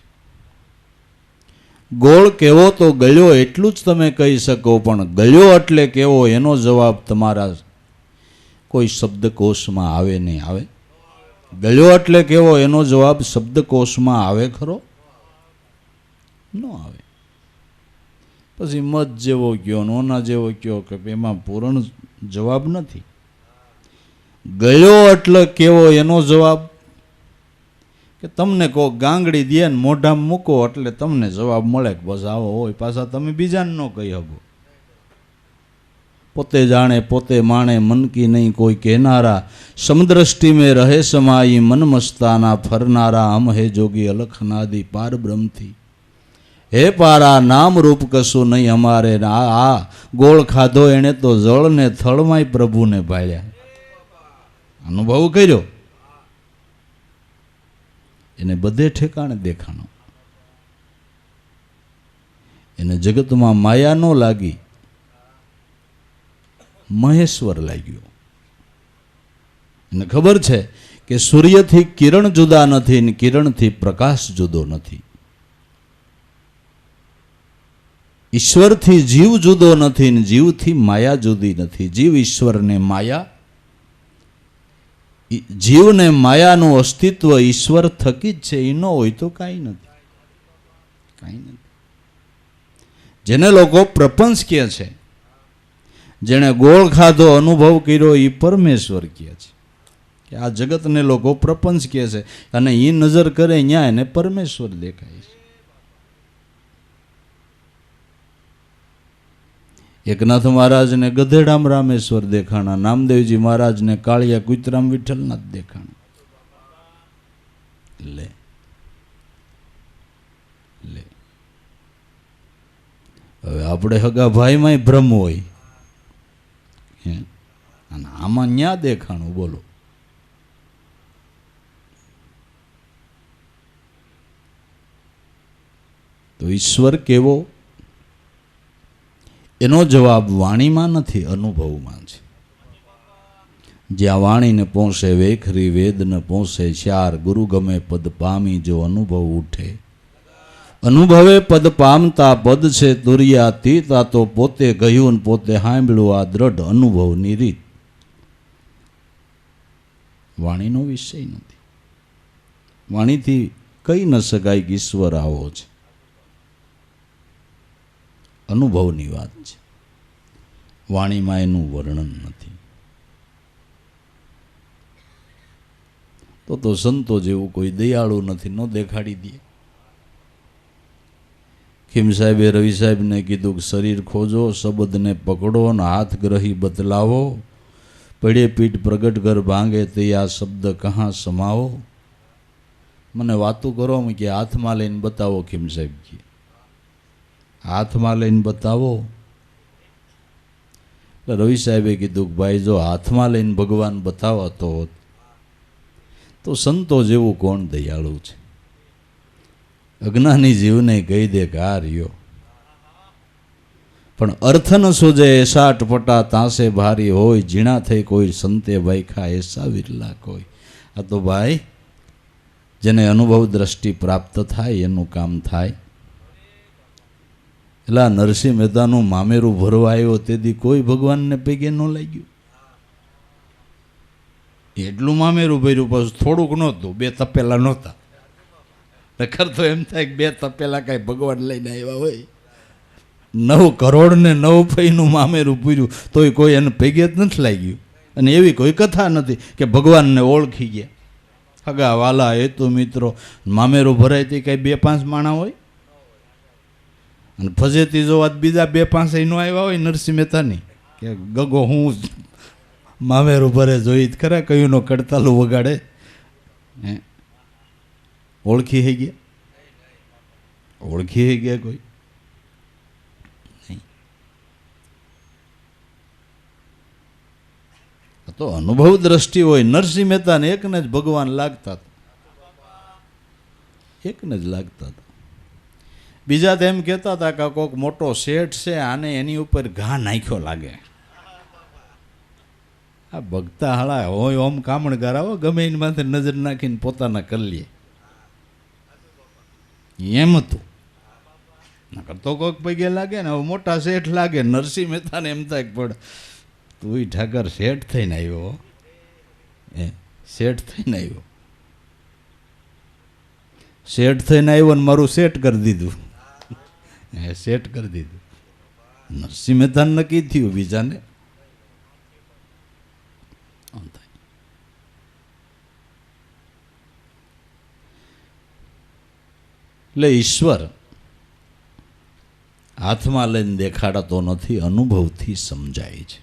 [SPEAKER 1] ગોળ કેવો તો ગળ્યો એટલું જ તમે કહી શકો, પણ ગળ્યો એટલે કેવો એનો જવાબ તમારા કોઈ શબ્દકોશમાં આવે નહીં. આવે? ગળ્યો એટલે કેવો એનો જવાબ શબ્દકોશમાં આવે ખરો? ન આવે. પછી મત જેવો કયો, નોના જેવો કયો, કે એમાં પૂર્ણ જવાબ નથી. ગળ્યો એટલે કેવો એનો જવાબ કે તમને કહો ગાંગડી દે ને મોઢામાં મૂકો એટલે તમને જવાબ મળે કે બસ આવો હોય. પાછા તમે બીજાને ન કહી શકો. પોતે જાણે પોતે માણે મન કી નહીં કોઈ કહેનારા, સમદ્રષ્ટિ મેં રહે સમાઈ મન મસ્તાના ફરનારા. હમ હે જોગી અલખનાદી પાર બ્રહ્મથી, હે પારા નામ રૂપ કશું નહીં અમારે. આ ગોળ ખાધો એણે તો જળ ને થળમાંય પ્રભુને ભાળ્યા. અનુભવ કર્યો. એને બધે ઠેકાણે દેખાણો. એને જગતમાં માયા ન લાગી, મહેશ્વર લાગ્યો. એને ખબર છે કે સૂર્યથી કિરણ જુદા નથી ને કિરણથી પ્રકાશ જુદો નથી. ઈશ્વરથી જીવ જુદો નથી ને જીવથી માયા જુદી નથી. જીવ ઈશ્વરને માયા, જીવને માયાનું અસ્તિત્વ ઈશ્વર થકી જ છે. એ ન હોય તો કાંઈ નથી. કાંઈ નથી. જેને લોકો પ્રપંચ કહે છે, જેણે ગોળ ખાધો અનુભવ કર્યો, એ પરમેશ્વર કહે છે. કે આ જગતને લોકો પ્રપંચ કહે છે અને એ નજર કરે ત્યાં એને પરમેશ્વર દેખાય છે. એકનાથ મહારાજને ગધેડામ રામેશ્વર દેખાણા, નામદેવજી મહારાજને કાળિયા કુતરામ વિઠ્ઠલનાથ દેખાણા. લે લે હવે આપણે હગા ભાઈમાંય ભ્રમ હોય અને આમાં ન્યા દેખાણું. બોલો. તો ઈશ્વર કેવો એનો જવાબ વાણીમાં નથી, અનુભવમાં છે. જ્યાં વાણીને પહોંચે વેખરી વેદ ન પહોંચે ચાર, ગુરુ ગમે પદ પામી જો અનુભવ ઉઠે. અનુભવે પદ પામતા પદ છે તુર્યાતીત. આ તો પોતે કહ્યું ને પોતે સાંભળ્યું, આ દ્રઢ અનુભવની રીત. વાણીનો વિષય નથી. વાણીથી કહી ન શકાય કે ઈશ્વર આવો છે. અનુભવની વાત છે. વાણીમાં એનું વર્ણન નથી. તો સંતો જેવું કોઈ દયાળુ નથી, ન દેખાડી દે. ખીમ સાહેબે રવિ સાહેબને કીધું કે શરીર ખોજો, શબ્દને પકડો ને હાથ ગ્રહી બતલાવો. પડે પીઠ પ્રગટ કર ભાંગે તે આ શબ્દ કહાં સમાવો. મને વાતું કરો કે હાથમાં લઈને બતાવો. ખીમ સાહેબ કે હાથમાં લઈને બતાવો. એટલે રવિ સાહેબે કીધું કે ભાઈ જો હાથમાં લઈને ભગવાન બતાવતો હોત તો સંતો જેવું કોણ દયાળુ છે. અજ્ઞાની જીવને કહી દે કે આ રહ્યો, પણ અર્થ ન સોજે એસા અટપટા તાંસે ભારી હોય. ઝીણા થઈ કોઈ સંતે ભાઈખા એસા વિરલા કોઈ. આ તો ભાઈ જેને અનુભવ દ્રષ્ટિ પ્રાપ્ત થાય એનું કામ થાય. એટલે નરસિંહ મહેતાનું મામેરું ભરવા આવ્યો તેથી કોઈ ભગવાનને પૈકે ન લાગ્યું. એટલું મામેરું ભર્યું, પાછું થોડુંક નહોતું, 2 તપેલા નહોતા. નકર તો એમ થાય કે 2 તપેલા કાંઈ ભગવાન લઈને આવ્યા હોય. 9 કરોડ ને 9 પૈનું મામેરું પૂર્યું તોય કોઈ એને પૈકે જ નથી લાગ્યું. અને એવી કોઈ કથા નથી કે ભગવાનને ઓળખી ગયા. હગા વાલા હેતુ મિત્રો મામેરું ભરાયતી કંઈ 2-5 માણા હોય, અને ફજેતી જોવા બીજા 2-5 ન આવ્યા હોય નરસિંહ મહેતાની કે ગગો હું મામેરું ભરે જોઈ ખરા કયું નો કડતાલું વગાડે. ઓળખી હઈ ગયા? ઓળખી હઈ ગયા કોઈ નહીં. તો અનુભવ દ્રષ્ટિ હોય. નરસિંહ મહેતાને એકને જ ભગવાન લાગતા હતા, એકને જ લાગતા હતા. બીજા તો એમ કહેતા હતા કે કોઈક મોટો શેઠ છે, આને એની ઉપર ઘા નાખ્યો લાગે. આ ભગતા હાળા હોય ઓમ કામણગાર આવો ગમે એની માથે નજર નાખીને પોતાના કરી લે એમ હતું. નકર તો કોઈક પૈગે લાગે ને, હવે મોટા શેઠ લાગે. નરસિંહ મહેતાને એમ થાય પણ તું ઠાકર શેઠ થઈને આવ્યો, શેઠ થઈને આવ્યો, શેઠ થઈને આવ્યો ને મારું સેટ કરી દીધું, સેટ કરી દીધું. નરસિંહ મહેતાને નક્કી થયું, બીજાને એટલે ઈશ્વર હાથમાં લઈને દેખાડાતો નથી, અનુભવથી સમજાય છે.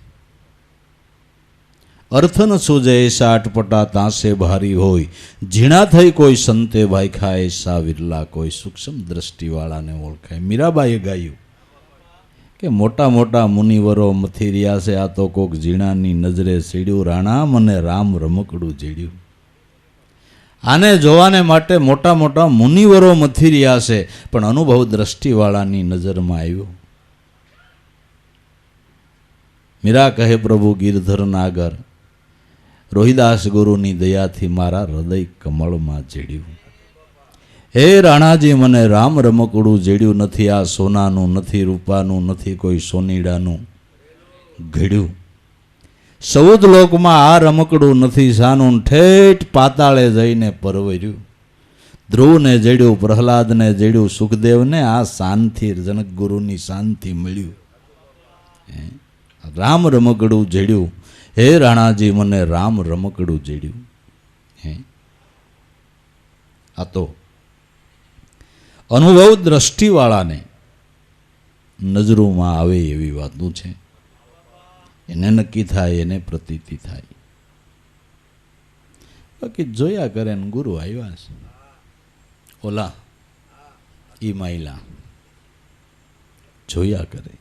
[SPEAKER 1] અર્થ ન સૂજે એસા અટપટા તાંસે ભારી હોય, ઝીણા થઈ કોઈ સંતે ભાઈખા એસા વિરલા કોઈ સૂક્ષ્મ દ્રષ્ટિવાળાને ઓળખાય. મીરાબાઈએ ગાયું કે મોટા મોટા મુનિવરો મથી રહ્યા છે, આ તો કોક ઝીણાની નજરે સીડ્યું, રાણા મને રામ રમકડું જેડ્યું. આને જોવાને માટે મોટા મોટા મુનિવરો મથી રહ્યા છે, પણ અનુભવ દ્રષ્ટિવાળાની નજરમાં આવ્યો. મીરા કહે પ્રભુ ગિરધર નાગર, રોહિદાસ ગુરુની દયાથી મારા હૃદય કમળમાં જેડ્યું. હે રાણાજી મને રામ રમકડું જેડ્યું નથી, આ સોનાનું નથી, રૂપાનું નથી, કોઈ સોનીડાનું ઘડ્યું. સૌદ લોકમાં આ રમકડું નથી, સાનું ઠેઠ પાતાળે જઈને પરવર્યું. ધ્રુવને જેડ્યું, પ્રહલાદને જેડ્યું, સુખદેવને આ શાંતિ જનક ગુરુની શાંતિ મળ્યું. રામ રમકડું જેડ્યું, હે રાણાજી મને રામ રમકડું જેડ્યું. આ તો અનુભવ દ્રષ્ટિવાળાને નજરોમાં આવે એવી વાતો છે. એને નક્કી થાય, એને પ્રતીતિ થાય. બાકી જોયા કરે ને ગુરુ આવ્યા છે, ઓલા ઈ માયલા જોયા કરે.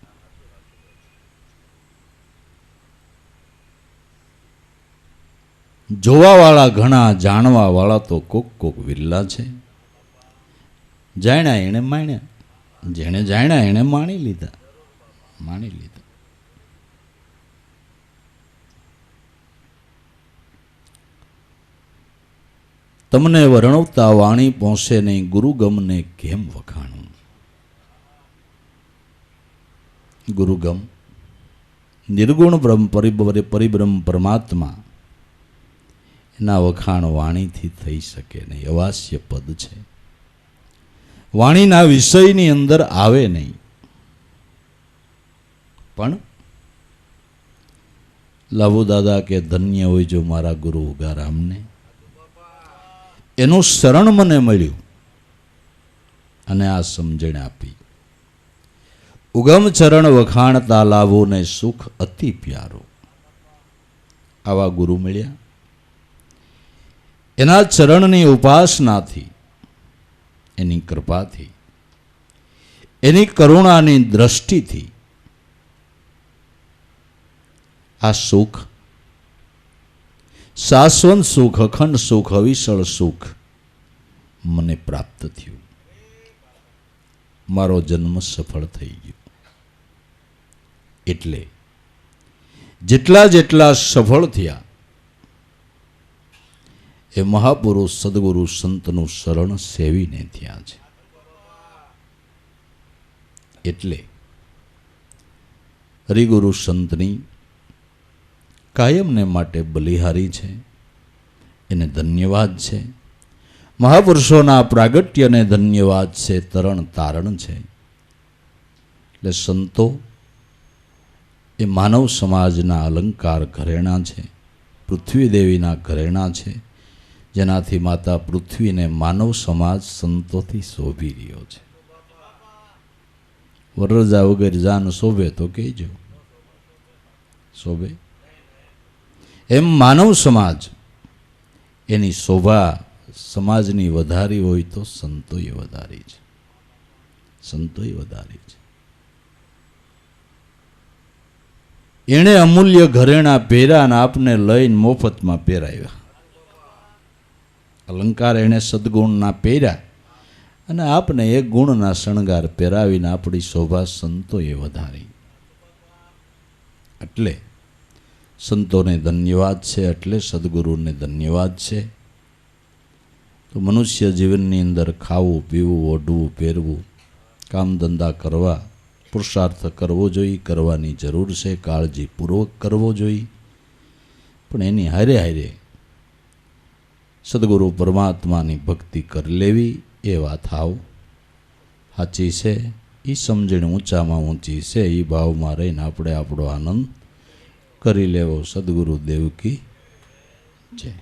[SPEAKER 1] જોવાવાળા ઘણા, જાણવાવાળા તો કોક કોક વિરલા છે. જાણ્યા એણે માણ્યા, જેણે જાણ્યા એણે માણી લીધા, માણી લીધા. તમને વર્ણવતા વાણી પહોંચે નહીં, ગુરુગમને કેમ વખાણું. ગુરુગમ નિર્ગુણ બ્રહ્મ પરિબ્રહ્મ પરમાત્મા, એના વખાણ વાણીથી થઈ શકે નહીં. અવાસ્ય પદ છે, વાણીના વિષયની અંદર આવે નહીં. પણ લાભુ દાદા કે ધન્ય હોય જો મારા ગુરુ ઉગારામને, એનું શરણ મને મળ્યું અને આ સમજણ આપી. ઉગમ ચરણ વખાણતા લાભો ને સુખ અતિ પ્યારો. આવા ગુરુ મળ્યા, એના ચરણની ઉપાસનાથી, એની કૃપાથી, એની કરુણાની દ્રષ્ટિથી આ સુખ, શાશ્વત સુખ, અખંડ સુખ, અવિશળ સુખ મને પ્રાપ્ત થયું. મારો જન્મ સફળ થઈ ગયો. એટલે જેટલા જેટલા સફળ થયા એ મહાપુરુષ સદગુરુ સંતનું શરણ સેવીને થયા છે. એટલે હરિગુરુ સંતની કાયમને માટે બલિહારી છે, એને ધન્યવાદ છે. મહાપુરુષોના પ્રાગટ્યને ધન્યવાદ છે, તરણ તારણ છે. એટલે સંતો એ માનવ સમાજના અલંકાર ઘરેણા છે. પૃથ્વી દેવીના ઘરેણા છે, જેનાથી માતા પૃથ્વીને માનવ સમાજ સંતોથી શોભી રહ્યો છે. વરરજા વગર જાન શોભે તો કહેજો, શોભે? એમ માનવ સમાજ એની શોભા સમાજની વધારી હોય તો સંતોએ વધારી છે, સંતોએ વધારી છે. એણે અમૂલ્ય ઘરેણા પહેર્યા અને આપને લઈને મોફતમાં પહેરાવ્યા. અલંકાર એણે સદગુણના પહેર્યા અને આપને એક ગુણના શણગાર પહેરાવીને આપણી શોભા સંતોએ વધારી. એટલે સંતોને ધન્યવાદ છે, એટલે સદગુરુને ધન્યવાદ છે. તો મનુષ્ય જીવનની અંદર ખાવું, પીવું, ઓઢવું, પહેરવું, કામ ધંધા કરવા, પુરુષાર્થ કરવો જોઈએ, કરવાની જરૂર છે, કાળજીપૂર્વક કરવો જોઈએ. પણ એની હારે હારે સદગુરુ પરમાત્માની ભક્તિ કરી લેવી એ વાત હાવ સાચી છે. એ સમજણ ઊંચામાં ઊંચી છે. એ ભાવમાં રહીને આપણે આપણો આનંદ કરી લેવો. સદગુરુ દેવ કી જય.